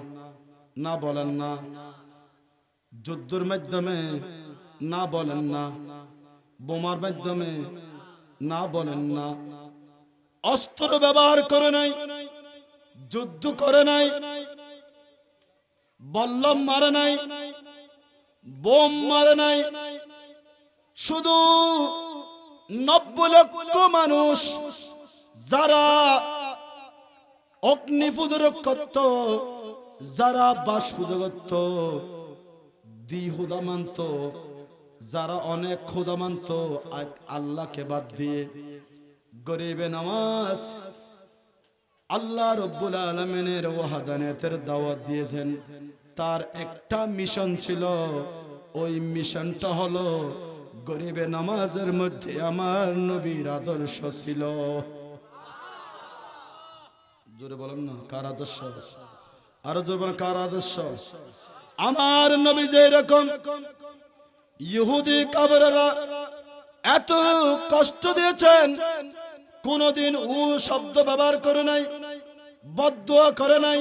না বলেন না? যুদ্ধের মাধ্যমে না বলেন না? বোমার মাধ্যমে না বলেন না? অস্ত্র ব্যবহার করে নাই, যুদ্ধ করে নাই, বল্লম মারে নাই, বোম মারে নাই, শুধু 90 লক্ষ মানুষ যারা অগ্নি পূজা করত, যারা বাস পূজা করত, দ্বিহুদা মানত, যারা অনেক খোদা মানত আল্লাহকে বাদ দিয়ে, গরিবে নামাজ আল্লাহ রাব্বুল আলামিনের ওয়াহদানিয়তের দাওয়াত দিয়েছেন। তার একটা মিশন ছিল, ওই মিশনটা হলো গরিবে নামাজের মধ্যে আমার নবীর আদর্শ ছিল। জোরে বলেন না কার আদর্শ? আরো জোরে বলেন কার আদর্শ? আমার নবী যে রকম ইহুদি কাফেররা এত কষ্ট দিয়েছেন, কোনদিন ও শব্দ ব্যবহার করে নাই, বদদুয়া করে নাই।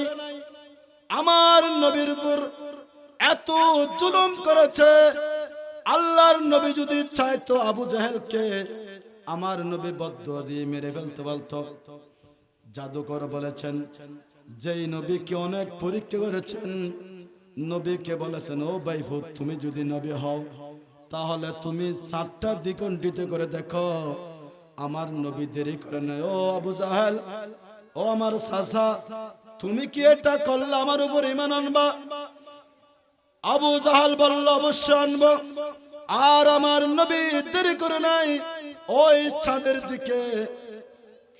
আমার নবীর উপর এত জুলুম করেছে, আল্লাহর নবী যদি চাইতো আবু জাহেলকে আমার নবী বদদুয়া দিয়ে মেরে ফেলতে বলতো। জাদুকর বলেছেন, যেই নবীকে অনেক পরীক্ষা করেছেন, নবীকে বলেছেন, ও বাইফুত, তুমি যদি নবী হও তাহলে তুমি 7টা দ্বিখণ্ডিত করে দেখো। আমার নবী দেরি করে নাই। ও আবু জাহেল, ও আমার চাচা, তুমি কি এটা করলে আমার উপর ঈমান আনবা? আবু জাহেল বলল, অবশ্যই আনব। আর আমার নবী দেরি করে নাই, ওই ছাদের দিকে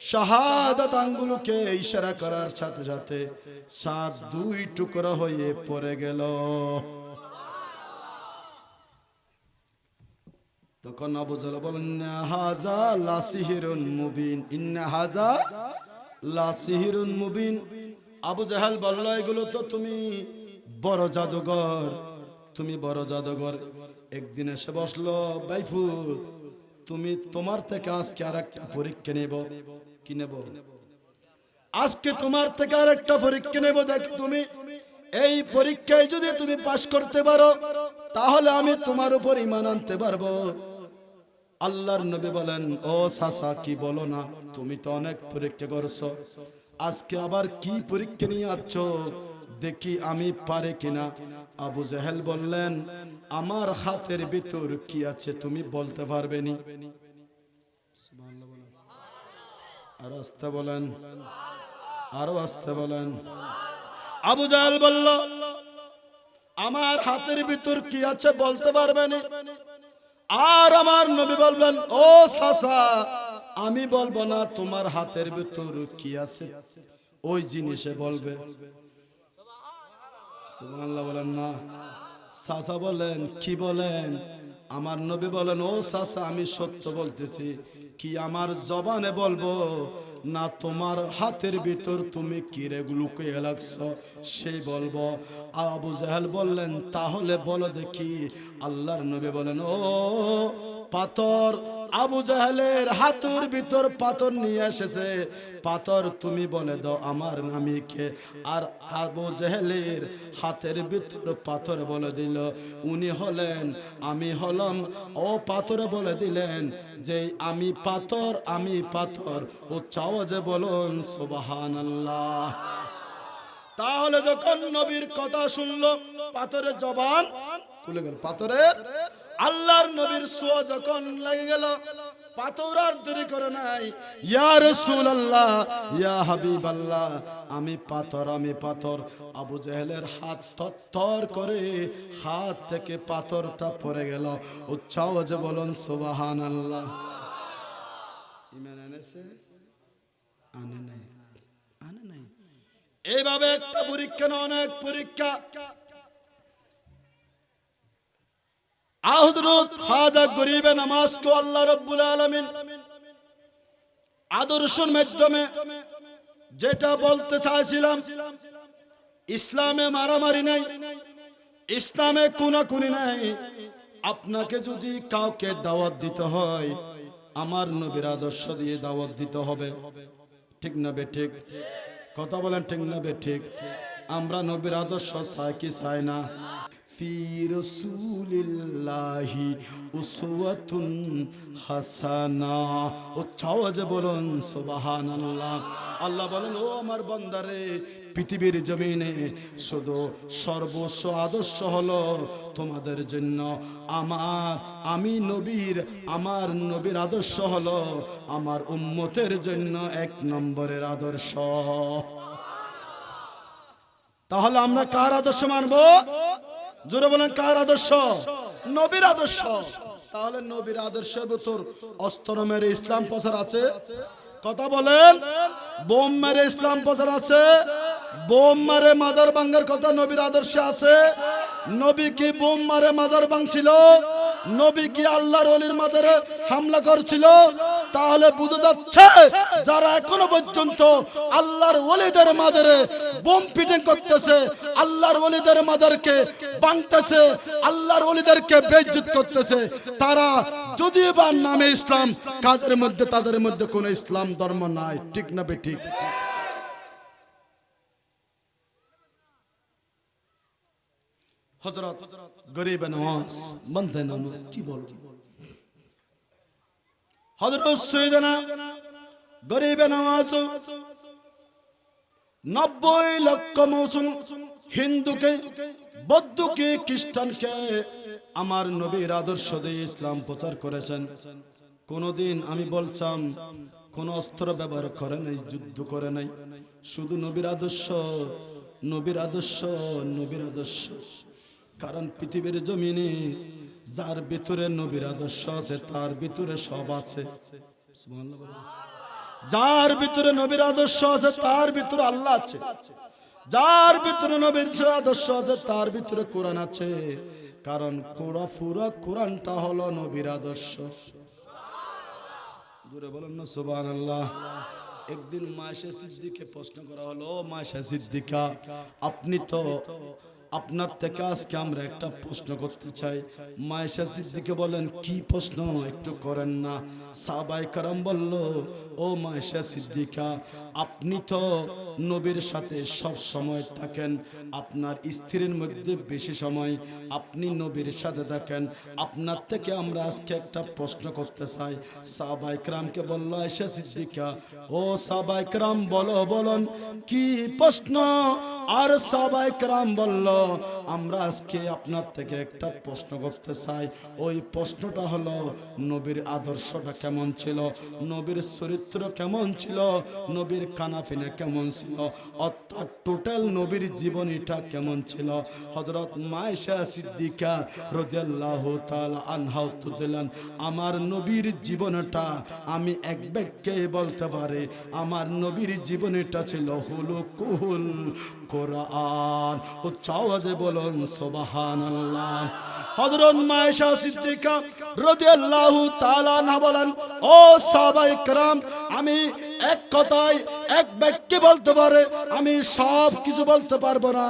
শাহাদাত আঙ্গুলকে ইশারা করার সাথে সাথে 7 2 টুকরা হয়ে পড়ে গেল। তখন আবু জাহেল বলেন, হাযা লা সিহরুন মুবিন, ইন্না হাযা লা সিহরুন মুবিন। আবু জাহেল বলল, এগুলো তো তুমি বড় জাদুঘর, তুমি বড় জাদুঘর। একদিন এসে বসলো, বাইফুত, তুমি তোমার থেকে আজকে আরেকটা পরীক্ষা নেব। কি নেব? আজকে তোমার থেকে আরেকটা পরীক্ষা নেব। দেখি তুমি এই পরীক্ষায় যদি তুমি পাশ করতে পারো তাহলে আমি তোমার উপর ঈমান আনতে পারবো। আল্লাহর নবী বলেন, ও চাচা, কি বলো না? তুমি তো অনেক পরীক্ষা করছো, আজকে আবার কি পরীক্ষা নিয়ে আসছো? দেখি আমি পারে কিনা। আবু জাহেল বললেন, আমার হাতের ভিতর কি আছে তুমি বলতে পারবে নি? আর আস্তে বলেন, আরো আস্তে বলেন। আবু জাহেল বলল, আমার হাতের ভিতর কি আছে বলতে পারবে না। আর আমার নবী বললেন, ও চাচা, আমি বলবো না, তোমার হাতের ভিতর কি আছে ওই জিনিসে বলবে। সুবহানাল্লাহ বলেন না? চাচা বলেন, কি বলেন? আমার নবী বলেন, ও চাচা, আমি সত্য বলতেছি। কি আমার জবানে বলবো না তোমার হাতের ভিতর তুমি কি রে লুকিয়ে রাখছো সেই বলবো? আবু জাহেল বললেন, তাহলে বলো দেখি। আল্লাহর নবী বলেন, ও পাথর। আবু জাহেলের হাতের ভিতর পাথর নিয়ে এসেছে, পাথর তুমি বলে দাও আমার আমি কে। আর আবু জেহেলের হাতের ভিতর পাথর বলে দিল উনি হলেন, আমি হলাম। ও পাথরে বলে দিলেন যে আমি পাথর, আমি পাথর। ও চাও যে বলুন সুবহানাল্লাহ। তাহলে যখন নবীর কথা শুনলো পাথরের জবান খুলে গেল, পাথরের আল্লাহর নবীর সোয়া যখন লেগে গেল, পাথর আর দেরি করে নাই, ইয়া রাসূলুল্লাহ, ইয়া হাবিবাল্লাহ, আমি পাথর, আমি পাথর। আবু জেহেলের হাত থরথর করে হাত থেকে পাথরটা পড়ে গেল। উচ্চাও যে বলুন সুবহানাল্লাহ। ঈমান এনেছে? আনে নাই, আনে নাই। এইভাবে একটা পরীক্ষা না, অনেক পরীক্ষা। হযরত খাজা গরিবে নামাজ কো আল্লাহ রাব্বুল আলামিন আদর্শের মাধ্যমে যেটা বলতে চাইছিলাম, ইসলামে মারামারি নাই, ইসলামে খুনাখুনি নাই। আপনাকে যদি কাউকে দাওয়াত দিতে হয়, আমার নবীর আদর্শ দিয়ে দাওয়াত দিতে হবে। ঠিক না বে ঠিক? কথা বলেন ঠিক না বে ঠিক? আমরা নবীর আদর্শ চাই কি চাই না? ফি রাসূলিল্লাহি উসওয়াতুন হাসানা। ও চাও যে বলুন সুবহানাল্লাহ। আল্লাহ বলেন, ও আমার বান্দারে, পৃথিবীর জমিনে শুধু সর্বস্ব আদর্শ হলো তোমাদের জন্য আমি নবীর, আমার নবীর আদর্শ হলো আমার উম্মতের জন্য এক নম্বরের আদর্শ। তাহলে আমরা কার আদর্শ মানবো? জোরে বলেন, কার আদর্শ? নবীর আদর্শ। তাহলে নবীর আদর্শের ভিতর অস্ত্র মেরে ইসলাম প্রচার আছে? কথা বলেন। বোম মেরে ইসলাম প্রচার আছে? বোম মারে মাজার ভাঙার কথা নবীর আদর্শে আছে? নবী কি বোম মারে মাজার ভাঙছিল? নবী কি আল্লাহর ওলির মাজারে হামলা করছিল? তাহলে বুঝা যাচ্ছে যারা এখনো পর্যন্ত আল্লাহর ওলিদের মাজারে বোম পিটিং করতেছে, আল্লাহর ওলিদের মাজারকে ভাঙতেছে, আল্লাহর ওলিদেরকে বেইজ্জত করতেছে, তারা যদিও বা নামে ইসলাম, কাজের মধ্যে তাদের মধ্যে কোনো ইসলাম ধর্ম নাই। ঠিক না বে ঠিক? হযরত গরিবে নওয়াজ বন্দে নামাজ কি বলবো? হযরত সৈয়দনা গরিবে নওয়াজ 90 লক্ষ মুসলিম হিন্দুকে, বৌদ্ধকে, খ্রিস্টানকে আমার নবীর আদর্শ দিয়ে ইসলাম প্রচার করেছেন। কোনদিন আমি বলছাম কোন অস্ত্র ব্যবহার করে নাই, যুদ্ধ করে নাই, শুধু নবীর আদর্শ, নবীর আদর্শ, নবীর আদর্শ। কারণ পৃথিবীর জমিনে যার ভিতরে নবীর আদর্শ আছে তার ভিতরে সব আছে। যার ভিতরে নবীর আদর্শ আছে তার ভিতরে আল্লাহ আছে। যার ভিতরে নবীর আদর্শ আছে তার ভিতরে কোরআন আছে। কারণ পুরো কোরআনটা হলো নবীর আদর্শ। জোরে বলেন না সুবহানাল্লাহ। একদিন মায়েশা সিদ্দিককে প্রশ্ন করা হলো, ও মায়েশা সিদ্দিকা, আপনি তো, আপনার থেকে আজকে আমরা একটা প্রশ্ন করতে চাই। মায়েশা সিদ্দিকে বলেন, কি প্রশ্ন, একটু করেন না। সাহাবায়ে কেরাম বলল, ও মায়েশা সিদ্দিকা, আপনি তো নবীর সাথে সব সময় থাকেন, আপনার স্ত্রীর মধ্যে বেশি সময় আপনি নবীর সাথে থাকেন, আপনার থেকে আমরা আজকে একটা প্রশ্ন করতে চাই। সাহাবায়ে কেরামকে বলল, আয়েশা সিদ্দিকা, ও সাহাবায়ে কেরাম বলো, বলুন কি প্রশ্ন? আর সাহাবায়ে কেরাম বলল, আমরা আজকে আপনার থেকে একটা প্রশ্ন করতে চাই। ওই প্রশ্নটা হলো নবীর আদর্শটা কেমন ছিল, নবীর চরিত্র কেমন ছিল, নবীর কানাফিনা কেমন ছিল, অর্থাৎ টোটাল নবীর জীবনীটা কেমন ছিল। হযরত মায়েশা সিদ্দিকা রাদিয়াল্লাহু তাআলা আনহা উত্তর দিলেন, আমার নবীর জীবনটা আমি এক বাক্যে বলতে পারি, আমার নবীর জীবনীটা ছিল হুলুকুল কোরআন। ও চাওয়াজে বলুন সুবহানাল্লাহ। হযরত মায়েশা সিদ্দিকা রাদিয়াল্লাহু তাআলা আনহা বলেন, ও সাহাবায়ে কেরাম, আমি এক কথায় এক বাক্যে বলতে পারে আমি সব কিছু বলতে পারবো না,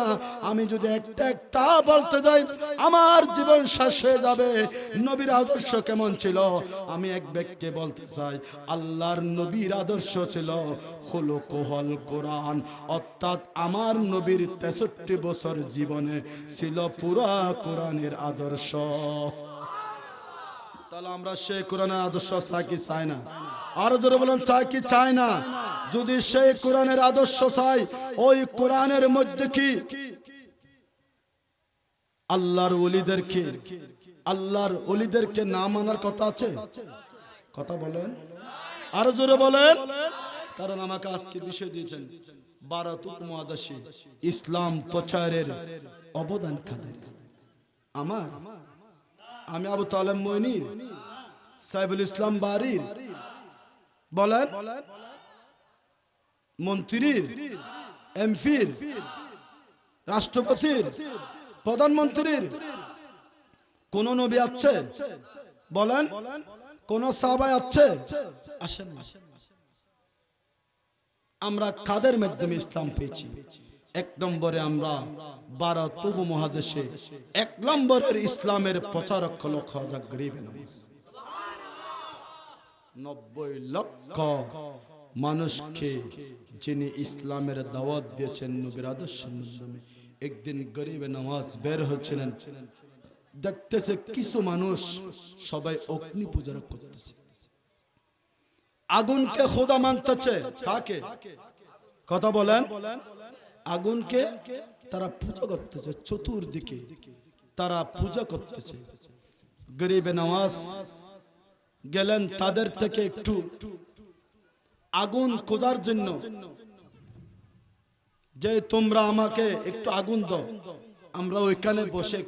আমি যদি একটা একটা বলতে যাই আমার জীবন শেষ হয়ে যাবে। নবীর আদর্শ কেমন ছিল আমি এক বাক্যে বলতে চাই, আল্লাহর নবীর আদর্শ ছিল খুলুকুল কোরআন, অর্থাৎ আমার নবীর 63 বছর জীবনে ছিল পুরা কোরআনের আদর্শ। তাহলে আমরা সেই কোরআনের আদর্শ চাই কি চাই না? আরো জোরে বলেন চাই কি চাই না? যদি সেই কোরআনের আদর্শ চাই, ওই কোরআনের মধ্যে কি আল্লাহর ওলিদেরকে না মানার কথা আছে? কথা বলেন, আরো জোরে বলেন। কারণ আমাকে আজকে বিষয় দিয়েছেন ভারত উপমহাদেশে ইসলাম প্রচারের অবদান কাদের? আমি আবু তালেব মইনির, সাইফুল ইসলাম বারির, বলেন মন্ত্রীর, এমপির, রাষ্ট্রপতির, প্রধানমন্ত্রীর কোন নবী আছে? বলেন কোন সাহাবা আছে? আসেন না। আমরা কাদের মাধ্যমে ইসলাম পেয়েছি? এক নম্বরে আমরা ভারত উপমহাদেশে 1 নম্বরের ইসলামের প্রচারক হলো খাজা গরিবে নওয়াজ। 90 লক্ষ মানুষকে যিনি ইসলামের দাওয়াত দিয়েছেন নবীর আদর্শের মাধ্যমে। একদিন গরিবে নওয়াজ বের হচ্ছিলেন, দেখতেছে কিছু মানুষ সবাই অগ্নি পূজা করতেছে, আগুনকে খোদা মানতেছে। কাকে? কথা বলেন। আগুনকে তারা পূজা করতেছে, চতুর্দিকে তারা পূজা করতেছে। গরিবে নওয়াজ গেলেন তাদের থেকে একটু আগুন খোঁজার জন্য, যে তোমরা আমাকে একটু আগুন দাও, আমরা ওইখানে বসে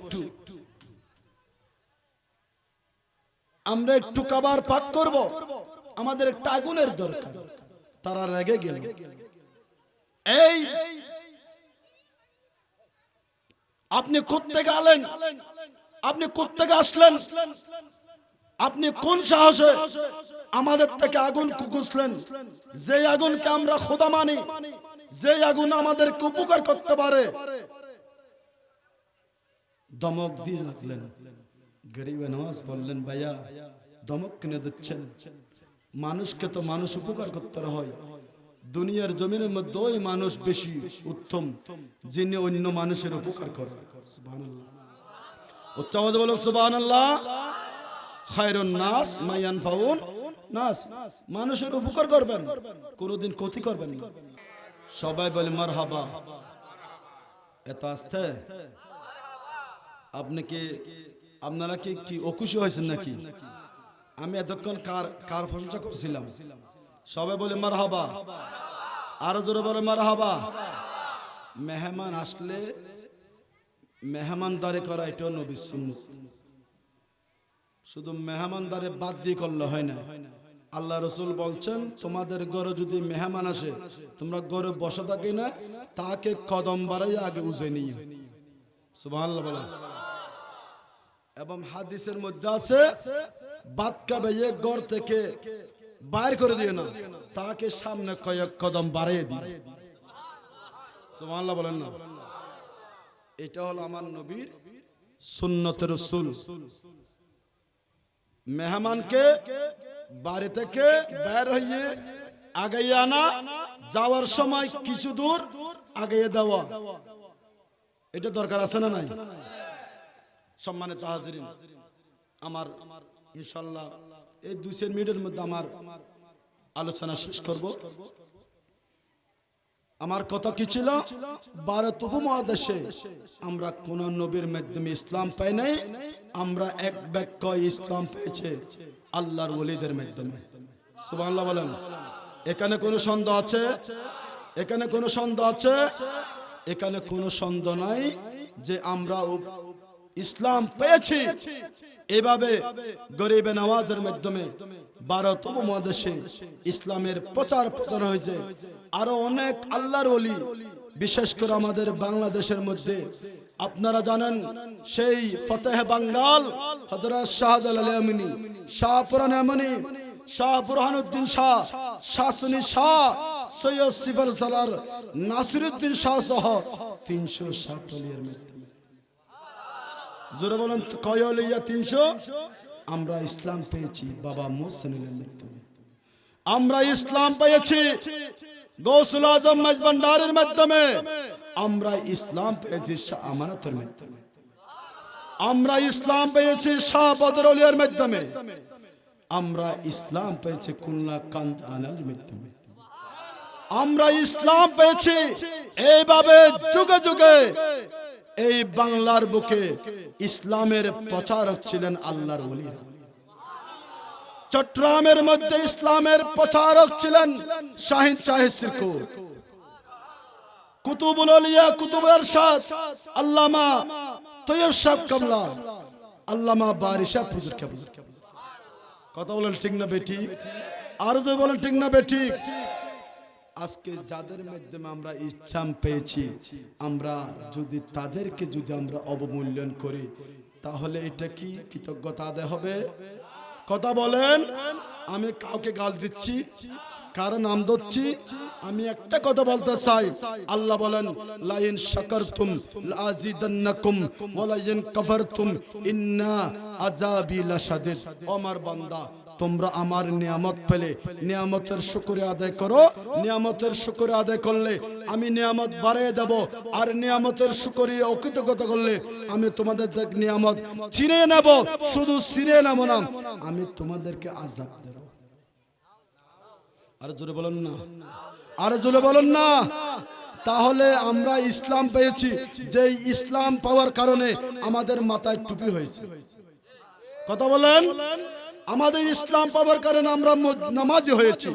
আমরা একটু খাবার পাক করব, আমাদের একটা আগুনের দরকার। তারা রেগে গেল, এই আপনি কোত্থেকে আলেন? আপনি কোত্থেকে আসলেন? আপনি কোন সাহসে আমাদের থেকে আগুন খুঁজলেন? যে আগুনকে আমরা খোদা মানি, যে আগুন আমাদেরকে উপকার করতে পারে। ধমক দিয়ে রাখলেন। গরিবে নওয়াজ বললেন, ভাইয়া ধমক কিনে দিচ্ছেন? মানুষকে তো মানুষ উপকার করতে হয়। দুনিয়ার জমিনের মধ্যে ওই মানুষ বেশি উত্তম যিনি অন্য মানুষের উপকার করে। সুবহানাল্লাহ, উচ্চ আওয়াজে বলো সুবহানাল্লাহ। খায়রুন নাস মা ইয়ানফাউন নাস, মানুষের উপকার করবেন, কোনোদিন ক্ষতি করবেন না। সবাই বলে মারহাবা। এত আস্তে আপনারা কি অখুশি হয়েছেন নাকি? আমি এতক্ষণ কার প্রশংসা করছিলাম? সবাই বলে মারহাবা, আরো জোরে বলে মারহাবা। মেহমান আসলে মেহমানদারি করা এটাও নবীর সুন্নাত। শুধু মেহমানদারি বাদ দিয়ে করলে হয় না। আল্লাহ রসুল বলছেন, তোমাদের ঘরে যদি মেহমান আসে, তোমরা ঘরে বসে থাকি না, তাকে কদম বাড়াইয়া আগে উজে নিয়ে। সুবহানাল্লাহ বলেন। এবং হাদিসের মধ্যে আছে, ভাত খাবে ঘর থেকে বাইর করে দিও না, তাকে সামনে কয়েক কদম বাড়িয়ে দিও। সুবহানাল্লাহ বলেন না? এটা হলো আমার নবীর সুন্নতের রাসূল। মেহমানকে বাড়ি থেকে বের হইয়ে আগাইয়ে আনা, যাওয়ার সময় কিছু দূর আগাইয়ে দেওয়া, এটা দরকার আছে না নাই? সম্মানিত হাজিরিন, আমার ইনশাআল্লাহ এই 2 মিনিটের মধ্যে আমার আলোচনা শেষ করব। আমার কথা কি ছিল? ভারত উপমহাদেশে আমরা কোন নবীর মাধ্যমে ইসলাম পাই নাই, আমরা এক বাক্য ইসলাম পেয়েছে আল্লাহর ওলিদের মাধ্যমে। সুবহানাল্লাহ বলেন। এখানে কোনো সন্দেহ আছে? এখানে কোনো সন্দেহ আছে? এখানে কোনো সন্দেহ নাই যে আমরা ইসলাম পেয়েছি। এভাবে গরিবে নওয়াজের মাধ্যমে ভারত উপমহাদেশে ইসলামের প্রচার হয়েছে। আরো অনেক আল্লাহর ওলি, বিশেষ করে আমাদের বাংলাদেশের মধ্যে আপনারা জানেন, সেই ফতেহ বাঙ্গাল হযরত শাহজালাল আমিনী, শাহ পুরান আমিনী, শাহ বুরহানুদ্দিন শাহ, শাহ সুনী শাহ, সৈয়দ সিফার সালার নাসিরউদ্দিন শাহ সহ 360 ওলিয়ার মৃত্যু। জোরে বলেন কয় ওলিয়া? 300। আমরা ইসলাম পেয়েছি বাবা মুহসিনের মাধ্যমে, আমরা ইসলাম পেয়েছি গৌসুল আজম মেজবান্ডারের মাধ্যমে, আমরা ইসলাম পেয়েছি শাহ আমানতের মাধ্যমে, আমরা ইসলাম পেয়েছি শাহ বদর ওলিয়ার মাধ্যমে, আমরা ইসলাম পেয়েছি কুল্লা কান্ত আনার মাধ্যমে, আমরা ইসলাম পেয়েছি এইভাবে যুগে যুগে। এই বাংলার বুকে ইসলামের প্রচারক ছিলেন আল্লাহর ওলিরা। চট্টগ্রামের মধ্যে ইসলামের প্রচারক ছিলেন শাহিন শাহেদ সিরকুর, কুতুবুল আউলিয়া কুতুবুল ইরশাদ আল্লামা তৈয়ব সাহেব কাবলা, আল্লামা বারি সাহেব হুজুর কাবলা। কথা বলেন ঠিক না বেটি? আর যদি বলেন ঠিক না বেটি? আজকে যাদের মাধ্যমে আমরা ইসলাম পেয়েছি, আমরা যদি তাদেরকে যদি আমরা অবমূল্যায়ন করি, তাহলে এটা কি কৃতজ্ঞতা আদায় হবে? কথা বলেন। আমি কাউকে গাল দিচ্ছি, কারণ নাম দিচ্ছি? আমি একটা কথা বলতে চাই, আল্লাহ বলেন লাইন শাকারতুম লাযিদান্নাকুম ওয়া লাইন কাফারতুম ইন্না আযাবি লাশাদীদ। আমার বান্দা, তোমরা আমার নিয়ামত পেলে নিয়ামতের শুকরিয়া আদায় করো, নিয়ামতের শুকরিয়া আদায় করলে আমি নিয়ামত বাড়িয়ে দেব, আর নিয়ামতের শুকরিয়া অকৃতজ্ঞতা করলে আমি তোমাদের নিয়ামত ছিনিয়ে নেব। শুধু ছিনিয়ে নেব না, আমি তোমাদেরকে আযাব দেব। আর জোরে বলেন না, আর জোরে বলেন না। তাহলে আমরা ইসলাম পেয়েছি, যে ইসলাম পাওয়ার কারণে আমাদের মাথায় টুপি হয়েছে। কথা বলেন। আমাদের ইসলাম পাওয়ার কারণে আমরা নামাজি হয়েছি,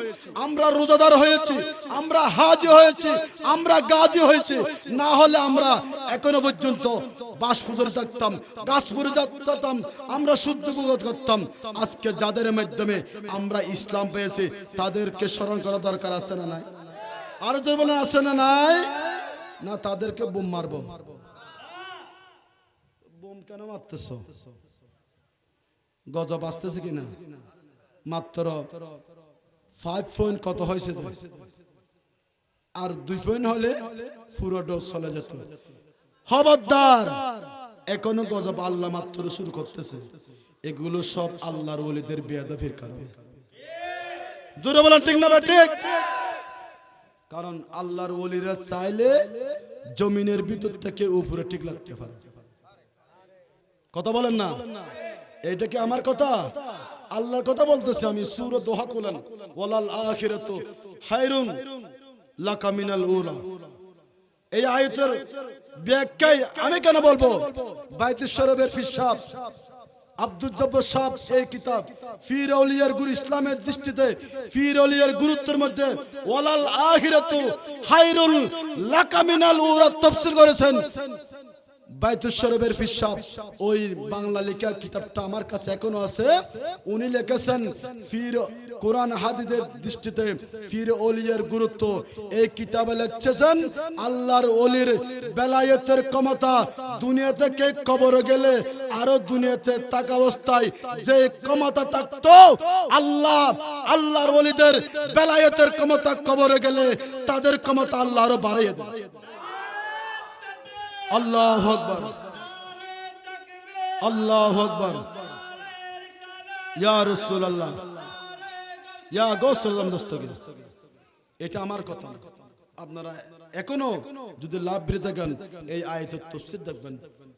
আমরা রোজাদার হয়েছি, আমরা হাজি হয়েছি, আমরা গাজী হয়েছি। না হলে আমরা এখনো পর্যন্ত বাসপুরে থাকতাম, গাছপুরে থাকতাম, আমরা সূর্য পূজা করতাম। আজকে যাদের মাধ্যমে আমরা ইসলাম পেয়েছি, তাদেরকে স্মরণ করা দরকার আছে না নাই? আর যদি বলেন আছে না নাই? না তাদেরকে বোম মারবো। বোম কেন মারতেছ? গজব আসতেছে কিনা? মাত্র 5 পয়েন্ট কত হয়েছে, আর 2 পয়েন্ট হলে পুরো ডোজ চলে যেত। খবরদার, এখনো গজব আল্লাহ মাত্র শুরু করতেছে। এগুলো সব আল্লাহর ওলিদের বেয়াদবির কারণে। জোরে বলেন ঠিক না ঠিক? কারণ আল্লাহর ওলিরা চাইলে জমিনের ভিতর থেকে উপরে ঠিক লাগতে পারে। কথা বলেন না? এটা কি আমার কথা? আল্লাহর কথা বলতেছি আমি। সূরা দোহা খুলেন, ওয়ালাল আখিরাতু খায়রুন লাকা মিনাল উলা। এই আয়াতের ব্যাখ্যায় আমি কেন বলবো? বাইতুল শরীফের পীর সাহেব আব্দুল জব্বার সাহেব এই কিতাব ফির আউলিয়ার গুরু, ইসলামের দৃষ্টিতে ফির আউলিয়ার গুরুত্বের মধ্যে ওয়ালাল আখিরাতু খায়রুন লাকা মিনাল উলা তাফসীর করেছেন। বাইতুল শরীফের পীর সাহেব ওই বাংলা লেখা কিতাবটা আমার কাছে এখনো আছে। উনি লিখেছেন ফির কোরআন হাদিসের দৃষ্টিতে ফির ওলিয়ার গুরুত্ব। এই কিতাবে লিখেছেন আল্লাহর ওলির বেলায়েতের ক্ষমতা দুনিয়া থেকে কবরে গেলে আরো দুনিয়াতে থাকা অবস্থায় যে ক্ষমতা থাকতো, আল্লাহর ওলিদের বেলায়েতের ক্ষমতা কবরে গেলে তাদের ক্ষমতা আল্লাহ আরো বাড়িয়ে দেয়। আল্লাহু আকবার, আল্লাহু আকবার। ইয়া রাসূলুল্লাহ, ইয়া গাউসুল দস্তগীর। এটা আমার কথা। আপনারা এখনো যদি লাভ বেরিয়ে থাকেন, এই আয়াতের তাফসীর দেখবেন।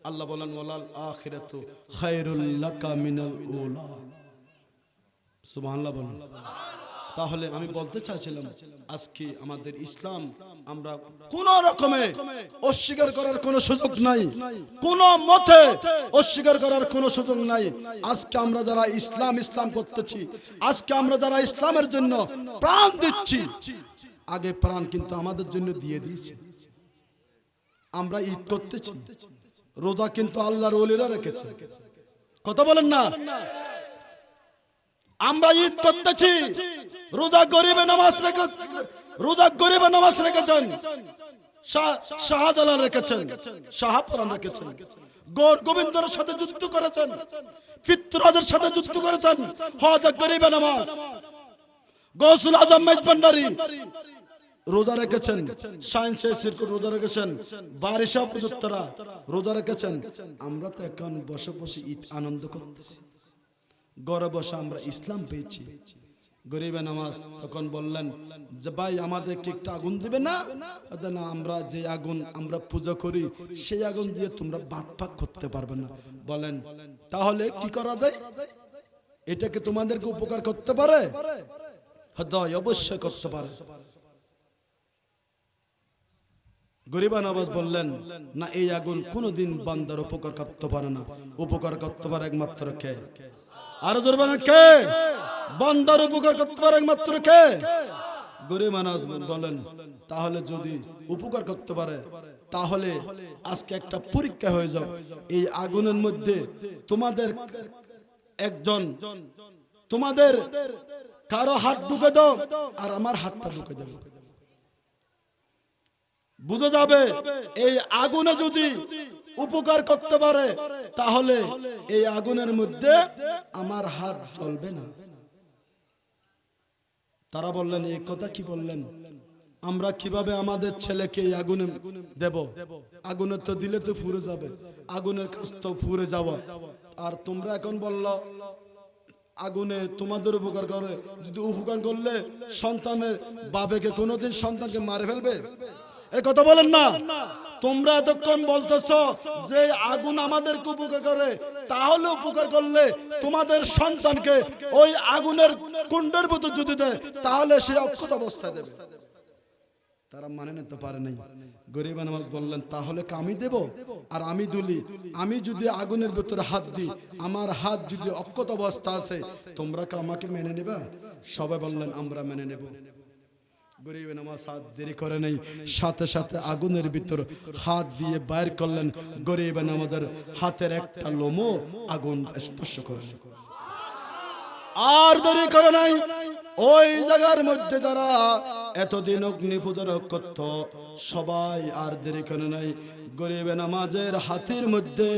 আল্লাহ বলেন ওয়ালাল আখিরাতু খায়রুল লাকা মিনাল উলা। সুবহানাল্লাহ বলেন। তাহলে আমি বলতে চাইছিলাম, আজকে আমাদের ইসলাম আমরা কোন রকমে অস্বীকার করার কোনো সুযোগ নাই, কোন মতে অস্বীকার করার কোনো সুযোগ নাই। আজকে আমরা যারা ইসলাম করতেছি, আজকে আমরা যারা ইসলামের জন্য প্রাণ দিচ্ছি, আগে প্রাণ কিন্তু আমাদের জন্য দিয়ে দিয়েছে। আমরা ঈদ করতেছি, রোজা কিন্তু আল্লাহর ওলিরা রেখেছে। কথা বলেন না? আমরা ঈদ করতেছি, রোজা গরিবে নামাজ রেখেছেন, শাহজালাল রেখেছেন, শাহপুরান রেখেছেন, গৌর গোবিন্দর সাথে যুদ্ধ করেছেন, ফিতরাজের সাথে যুদ্ধ করেছেন, হজ গরিবে নামাজ, গৌসুল আজম মেজবান্ডারি, রোজা রেখেছেন, সায়েন্সের সিরকুট রোজা রেখেছেন, বারিশা প্রযুক্তরা রোজা রেখেছেন। আমরা তো এখন বসে বসে ঈদ আনন্দ করতেছি, ঘরে বসে আমরা ইসলাম পেয়েছি। গরিবে নামাজ তখন বললেন যে ভাই আমাদেরকে একটা আগুন দিবে না? না, আমরা যে আগুন আমরা পূজা করি সেই আগুন দিয়ে তোমরা ভাত পাক করতে পারবে না। বলেন তাহলে কি করা যায়? এটা কি তোমাদেরকে উপকার করতে পারে? হ্যাঁ, অবশ্যই করতে পারে। গরিবা নওয়াজ বললেন না, এই আগুন কোনোদিন বান্দার উপকার করতে পারে না, উপকার করতে পারে একমাত্র কে? আরো জোরে বলেন কে? বান্দার উপকার করতে পারে একমাত্র কে? গরিবা নওয়াজ বলেন তাহলে যদি উপকার করতে পারে তাহলে আজকে একটা পরীক্ষা হয়ে যাও, এই আগুনের মধ্যে তোমাদের একজন, তোমাদের কারো হাত ঢুকে দাও আর আমার হাতটা ঢুকে দাও, বুঝা যাবে এই আগুনে যদি উপকার করতে পারে তাহলে এই আগুনের মধ্যে আমার হাত জ্বলবে না। তারা বললেন এই কথা কি বললেন? আমরা কিভাবে আমাদের ছেলেকে এই আগুনে দেব? আগুনে তো দিলে তো পুড়ে যাবে, আগুনের কাছ তো পুড়ে যাওয়া। আর তোমরা এখন বললো আগুনে তোমাদের উপকার করে, যদি উপকার করলে সন্তানের বাবাকে কোনোদিন সন্তানকে মারে ফেলবে? এর কথা বলেন না। তোমরা এতক্ষণ বলতেছো যে আগুন আমাদেরকে উপকার করে, তাহলে উপকার করলে তোমাদের সন্তানকে ওই আগুনের কুণ্ডের ভিতর যদি দেয় তাহলে সে অক্ষত অবস্থায় দেবে। তারা মানে নিতে পারে নাই। গরিব নওয়াজ বললেন তাহলে আমি দেব আর আমি দুলি, আমি যদি আগুনের ভিতরে হাত দিই, আমার হাত যদি অক্ষত অবস্থা আছে, তোমরা কি আমাকে মেনে নেবা? সবাই বললেন আমরা মেনে নেব। গরিব নওয়াজ হাত দেরি করে নাই, সাথে সাথে আগুনের ভিতর হাত দিয়ে বাইর করলেন। গরিব নওয়াজের হাতের একটা লোমও আগুন স্পর্শ করে আর দেরি করে নাই। ওই জায়গার মধ্যে যারা এতদিন অগ্নি পূজা করত সবাই আর দেরি করে নাই। গরিব নামাজের হাতের মধ্যে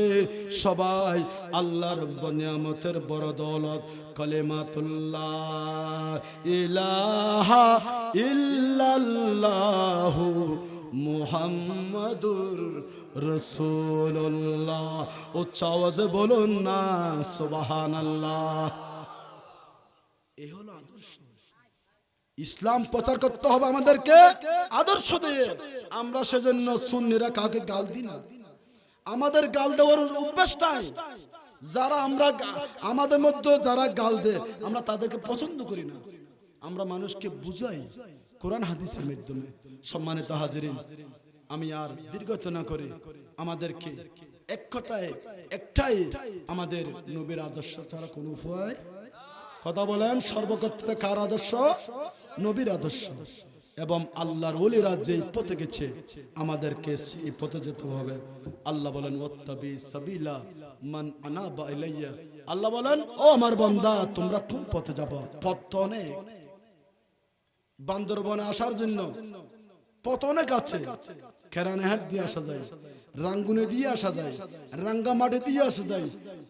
সবাই আল্লাহর নিয়ামতের বড় দৌলত কালিমাতুল্লাহ ইলাহা ইল্লাল্লাহু মুহাম্মাদুর রাসূলুল্লাহ। উচ্চ আওয়াজে বলুন না সুবহানাল্লাহ। এই হলো আদর্শ। ইসলাম প্রচার করতে হবে আমাদেরকে আদর্শ দিয়ে। আমরা সেজন্য সুন্নিরা কাউকে গাল দিই না, আমাদের গাল দেওয়ার অভ্যাস নাই। যারা আমরা আমাদের মধ্যে যারা গাল দেয় আমরা তাদেরকে পছন্দ করি না, আমরা মানুষকে বুঝাই কোরআন হাদিসের মাধ্যমে। সম্মানিত হাজিরিন, আমি আর দীর্ঘত না করে আমাদেরকে এক কথায় একটাই, আমাদের নবীর আদর্শ ছাড়া কোনো উপায়। কথা বলেন সর্বক্ষেত্রে কার আদর্শ? নবীর আদর্শ। এবং আল্লাহর ওলিরা যেই পথে গেছে আমাদেরকে সেই পথে যেতে হবে। আল্লাহ বলেন ওয়াত্তাবি সাবিলা মান আনাবা ইলাইয়া। আল্লাহ বলেন ও আমার বান্দা তোমরা কোন পথে যাবে? পথ তো অনেক। বান্দরবনে আসার জন্য পথ অনেক আছে। কেরানীহাট দিয়ে আসা যায়, রাঙ্গুনে দিয়ে আসা যায়, রাঙ্গামাটি দিয়ে আসা যায়,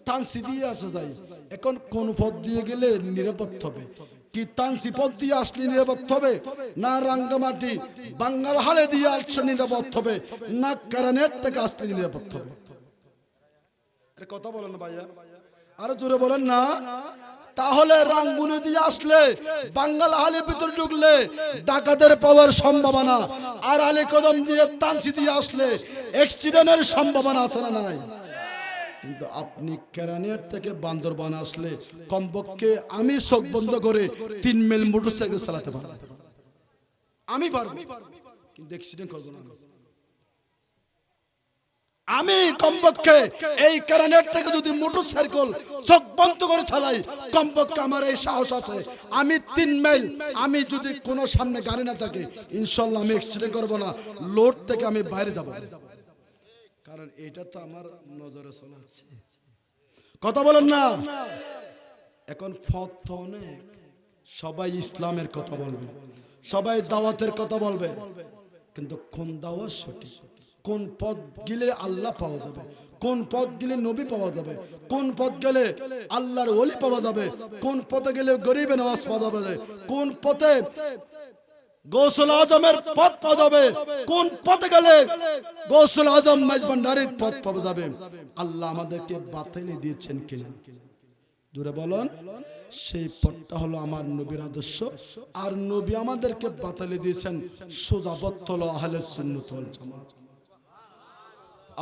তানসি দিয়ে আসা যায়। এখন কোন পথ দিয়ে গেলে নিরাপদ হবে? কি তানসি পথ দিয়ে আসলে নিরাপদ হবে, না রাঙ্গামাটি বাঙ্গাল হালে দিয়ে আসলে নিরাপদ হবে, না কেরানীহাট থেকে আসলে নিরাপদ হবে? এর কথা বলেন ভাইয়া, আরো জোরে বলেন না। তাহলে রাঙ্গুনে দিয়ে আসলে বাঙ্গাল হালের ভিতরে ঢুকলে ডাকাতের পাওয়ার সম্ভাবনা, আর আলী কদম দিয়ে তানসি দিয়ে আসলে অ্যাক্সিডেন্টের সম্ভাবনা আছে না নাই? কিন্তু আপনি কেরানীহাট থেকে বান্দরবান আসলে কমপক্ষে আমি চোখ বন্ধ করে 3 মাইল মোটরসাইকেল চালাতে পারবো, আমি পারবো, কিন্তু অ্যাক্সিডেন্ট করবো না। আমি কমপক্ষে এই কেরানীহাট থেকে যদি মোটরসাইকেল চোখ বন্ধ করে চালাই, কমপক্ষে আমার এই সাহস আছে আমি 3 মাইল, আমি যদি কোনো সামনে গাড়ি না থাকে ইনশাআল্লাহ আমি অ্যাক্সিডেন্ট করবো না, লোড থেকে আমি বাইরে যাব। কারণ এটা তো আমার নজরে চলে আসছে। কথা বলেন না। এখন পথ অনেক, সবাই ইসলামের কথা বলবে, সবাই দাওয়াতের কথা বলবে, কিন্তু কোন দাওয়াত সঠিক? কোন পথ গেলে আল্লাহ পাওয়া যাবে, কোন পথ গেলে নবী পাওয়া যাবে, কোন পথ গেলে আল্লাহর ওলি পাওয়া যাবে, কোন পথে গেলে গরিবে নওয়াজ পাওয়া যাবে, কোন পথে গৌসুল আজমের পথ পাওয়া যাবে। কোন পথে গেলে গৌসুল আজম মেজবান্ডারির পথ পাওয়া যাবে? আল্লাহ আমাদেরকে বাতাইলে দিয়েছেন কিনা দূরে বলেন। সেই পথটা হলো আমার নবীর আদর্শ, আর নবী আমাদেরকে বাতাইলে দিয়েছেন সোজা পথ হলো আহলে সুন্নাত ওয়াল জামাত।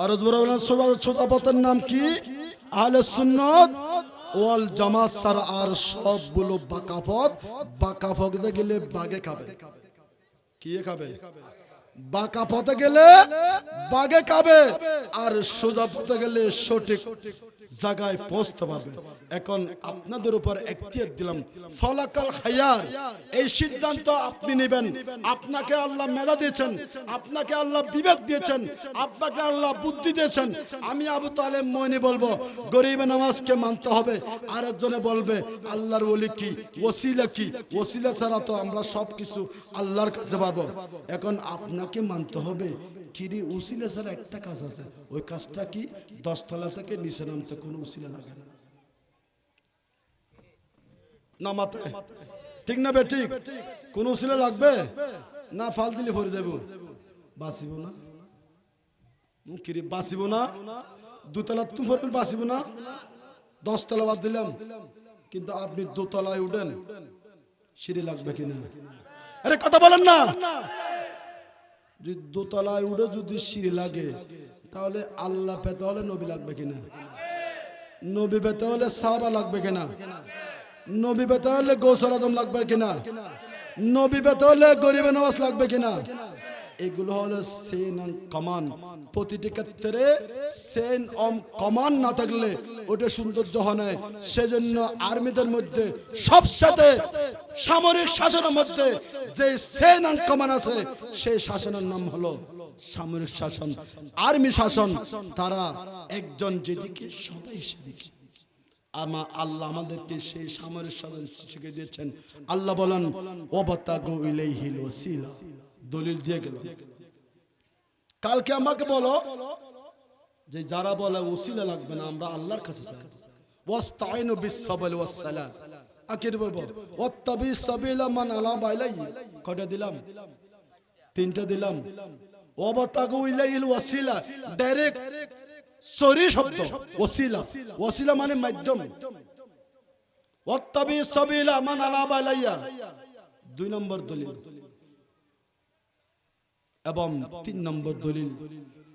আর সোজা পথের নাম কি? আহলে সুন্নাত ওয়াল জামাত ছাড়া আর সবগুলো বাঁকা পথ। বাঁকা পথে গেলে বাগে খাবে। কি খাবে? বাঁকা পথে গেলে বাগে খাবে, আর সোজা পথে গেলে সঠিক জায়গায় পৌঁছতে পারবে। এখন আপনাদের উপর এখতিয়ার দিলাম, ফলাকাল খায়ার, এই সিদ্ধান্ত আপনি নেবেন। আপনাকে আল্লাহ মেধা দিয়েছেন, আপনাকে আল্লাহ বিবেক দিয়েছেন, আপনাকে আল্লাহ বুদ্ধি দিয়েছেন। আমি আবু তালেব মইনি বলবো গরিবে নামাজকে মানতে হবে, আর একজনে বলবে আল্লাহর ওলি কি, ওসিলা কি। ওসিলা ছাড়া তো আমরা সবকিছু আল্লাহর কাছে পাবো। এখন আপনাকে মানতে হবে কিরি উসিলা ছাড়া একটা কাজ আছে, ওই কাজটা কি? 10 তলা থেকে নিচে নামতে কোনো উসিলা লাগে না, নামাতে। ঠিক না বে ঠিক? কোন উসিলা লাগবে না? ফাল দিলে পড়ে যাব, বাঁচিব না। কিরি বাঁচিব না? 2 তলা তুমি পড়বে, বাঁচিব না। 10 তলা বাদ দিলাম, কিন্তু আপনি 2 তলায় উঠেন, সিঁড়ি লাগবে কিনা? আরে কথা বলেন না। যদি 2 তলায় উঠে যদি সিঁড়ি লাগে, তাহলে আল্লাহ পেতে হলে নবী লাগবে কিনা? নবী পেতে হলে সাহাবা লাগবে কিনা? নবী পেতে হলে গৌসুল আজম লাগবে কিনা? নবী পেতে হলে গরিবে নওয়াজ লাগবে কিনা? এগুলো হলো সেন অন কমান। প্রতিটি ক্ষেত্রে সেন অন কমান না থাকলে ওটা সৌন্দর্য হয় না। সেজন্য আর্মিদের মধ্যে সবসাথে সামরিক শাসনের মধ্যে যে সেন অন কমান আছে, সেই শাসনের নাম হলো সামরিক শাসন, আর্মি শাসন। তারা একজন যেদিকে সবাই সেদিকে। আল্লাহ আমাদেরকে সেই সামরিক শাসন শিখিয়ে দিয়েছেন। আল্লাহ বলেন ওয়াবতাগু ইলাইহিল ওয়াসিলা, দলিল দিয়ে গেল। কালকে আমাকে বলো যে যারা বলে ওসিলা লাগবে না, আমরা আল্লাহর কাছে চাই। ওয়াস্তাইনু বিস-সাবরি ওয়াস-সালাত, আখির বলবো ওয়াত্তাবি সাবিলা মান আনাবা ইলাইহি। কয়টা দিলাম? 3টা দিলাম। ওয়াবতাগু ইলাইহিল ওয়াসিলা ডাইরেক্ট সরি শব্দ। ওসিলা, ওসিলা মানে মাধ্যম। ওয়াত্তাবি সাবিলা মান আনাবা ইলাইহি 2 নম্বর দলিল। এবং 3 নম্বর দলিল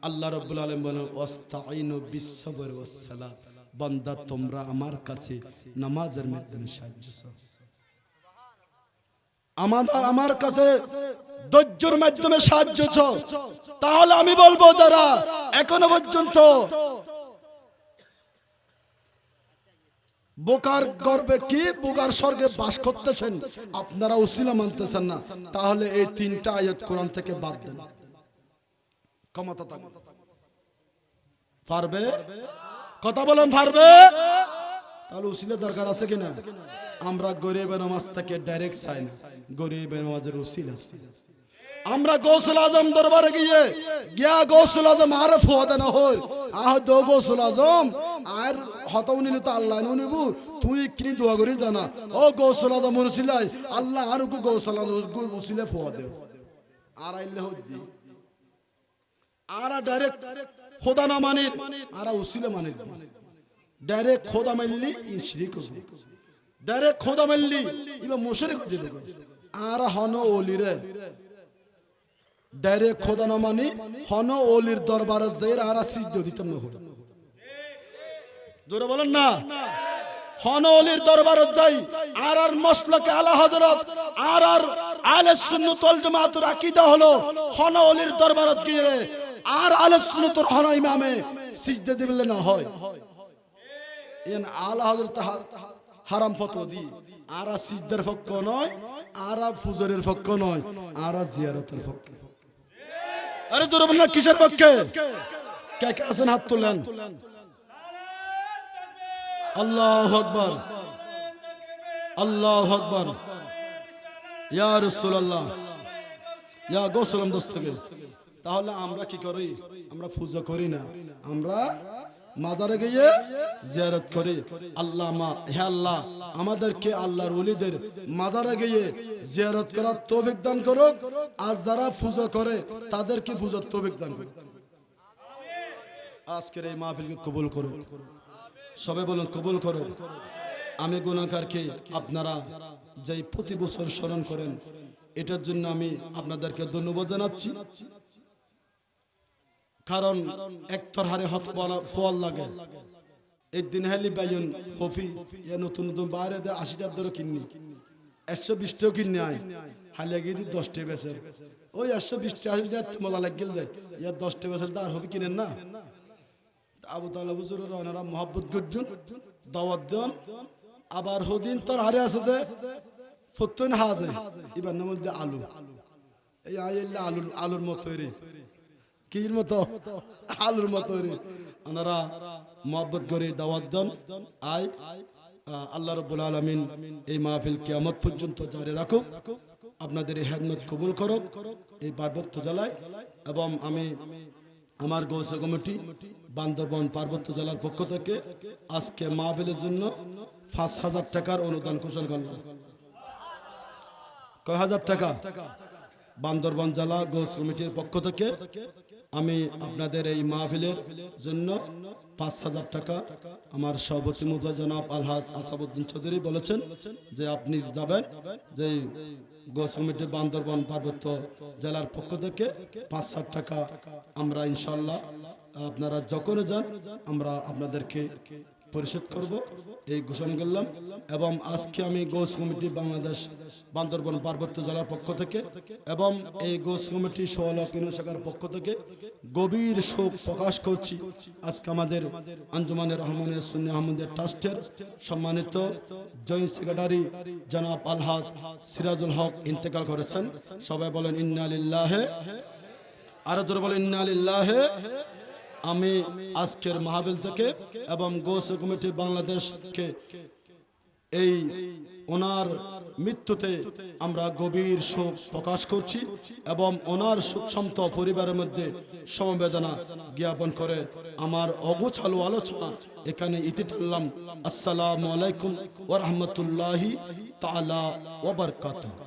আল্লাহ রাব্বুল আলামিন বলেন ওয়াস্তাইনু বিস-সাবর ওয়াস-সালাত, বান্দা তোমরা আমার কাছে নামাজের মাধ্যমে সাহায্য চাও। আমার কাছে ধৈর্যের মাধ্যমে সাহায্য চাও। তাহলে আমি বলবো যারা এখনো পর্যন্ত বোকার গর্বে কি বোকার স্বর্গে বাস করতেছেন, আপনারা উসিলা মানতেছেন না, তাহলে এই 3টা আয়াত কোরআন থেকে বাদ দেন। ক্ষমতা পারবে? কথা বলেন পারবে? তাহলে উসিলা দরকার আছে কিনা? আমরা গরিবের নামাজ থেকে ডাইরেক্ট চাই না, গরিবের নামাজের উসিলা আছে। আমরা গৌসুল আজম দরবারে গিয়া গৌসুল আজম আর ফোদা না হই আহ দো গৌসুল আজম আর হতাও নিলে তো আল্লাহ নিবু, তুই কি দোয়া করি জানা ও গৌসুল আজম উসিলাই আল্লাহ আর গৌসুল আজম উসিলা ফোদে আর আইলে হদি আর ডাইরেক্ট খোদা না মানে আর উসিলা মানে ডাইরেক্ট খোদা মানলি শিরিক হবে, ডাইরেক্ট খোদা মানলি ইবা মুশরিক হবে। আর হন ওলিরে ডাইরেক্ট খোদা না মানি হন ওলির দরবারে যাই আর সিজদা দিতাম না হয়। জোরে বলেন না। হন ওলির দরবারে যাই আর মাসলাকে আলা হযরত আর আহলে সুন্নাত ওয়াল জামাতের আকীদা হলো হন ওলির দরবারে গিয়ে আর আহলে সুন্নাতের হন ইমামে সিজদা দিবেন না হয়। এন আলা হযরত হারাম ফতোয়া দি আর সিজদার পক্ষ নয়, আর ফুজরের পক্ষ নয়, আর জিয়ারতের পক্ষ। আরে জোরে বলেন না কিসের পক্ষে? কে কে আছেন হাত তুলেন। আল্লাহু আকবার, আল্লাহু আকবার। ইয়া রাসূলুল্লাহ, ইয়া গৌসুল দস্তগীর। তাহলে আমরা কি করি? আমরা পূজা করি না, আমরা মাজারে গিয়ে জিয়ারত করি। আল্লাহ হে আল্লাহ আমাদেরকে আল্লাহর ওলিদের মাজারে গিয়ে জিয়ারত করার তৌফিক দান করুক। আর যারা পূজা করে তাদেরকে পূজার তৌফিক দান করুক। আজকের এই মাহফিলকে কবুল করুক। সবাই বলুন কবুল করুক। আমি গুনাহগারকে আপনারা যেই প্রতি বছর স্মরণ করেন, এটার জন্য আমি আপনাদেরকে ধন্যবাদ জানাচ্ছি। কারণ একতর হারে হত ফল লাগে। এই দিন হেলি বাইন হফি নতুন নতুন বাইরে 80টার ধরে কিনি, 120টাও কিনে আয় হালিয়া গিয়ে 10টা বেচের। ওই 120টা 80টা মজা লাগিল যায়, ইয়ার 10টা বেচের আর হবি কিনেন না। আবু তাআলা হুজুরের ওনারা মহব্বত করছেন, দাওয়াত দেন। আবার হদিন তোর হারে আছে দে ফতুন হাজে এবার নাম মধ্যে আলু, এই আইলে আলুর মতো রে, কির মতো আলুর মতো রে। ওনারা মহব্বত করে দাওয়াত দেন। আয় আল্লাহ রাব্বুল আলামিন এই মাহফিল কিয়ামত পর্যন্ত জারি রাখুক। আপনাদের এই খেদমত কবুল করুক এই পার্বত্য জেলায়। এবং আমি আমার গৌসে কমিটি বান্দরবান পার্বত্য জেলার পক্ষ থেকে আজকে মাহফিলের জন্য 5,000 টাকার অনুদান ঘোষণা করলাম। কয় হাজার টাকা? বান্দরবান জেলা গৌস কমিটির পক্ষ থেকে আমি আপনাদের এই মাহফিলের জন্য 5,000 টাকা আমার সভাপতি মুফতি জনাব আলহাজ আসাদউদ্দিন চৌধুরী বলেছেন যে আপনি যাবেন, যে গৌস কমিটি বান্দরবান পার্বত্য জেলার পক্ষ থেকে 5,000 টাকা আমরা ইনশাআল্লাহ আপনারা যখন যান আমরা আপনাদেরকে পরিশোধ করব, এই ঘোষণা করলাম। এবং আজকে আমি গৌস কমিটি বাংলাদেশ বান্দরবান পার্বত্য জেলার পক্ষ থেকে এবং এই গৌস কমিটি সোহলা শাখার পক্ষ থেকে গভীর শোক প্রকাশ করছি। আজকে আমাদের আঞ্জুমানে রহমানিয়া সুন্নি আহমদিয়া ট্রাস্টের সম্মানিত জয়েন্ট সেক্রেটারি জনাব আলহাজ সিরাজুল হক ইন্তেকাল করেছেন। সবাই বলেন ইন্না লিল্লাহি, আরো জোরে বলেন ইন্না লিল্লাহি। আমি আজকের মাহফিল থেকে এবং গৌস কমিটি বাংলাদেশকে এই ওনার মৃত্যুতে আমরা গভীর শোক প্রকাশ করছি এবং ওনার শোকসন্ত পরিবারের মধ্যে সমবেদনা জ্ঞাপন করে আমার অগোছালো আলোচনা এখানে ইতি টানলাম। আসসালামু আলাইকুম ওয়া রাহমাতুল্লাহি তাআলা ওয়া বারাকাতুহু।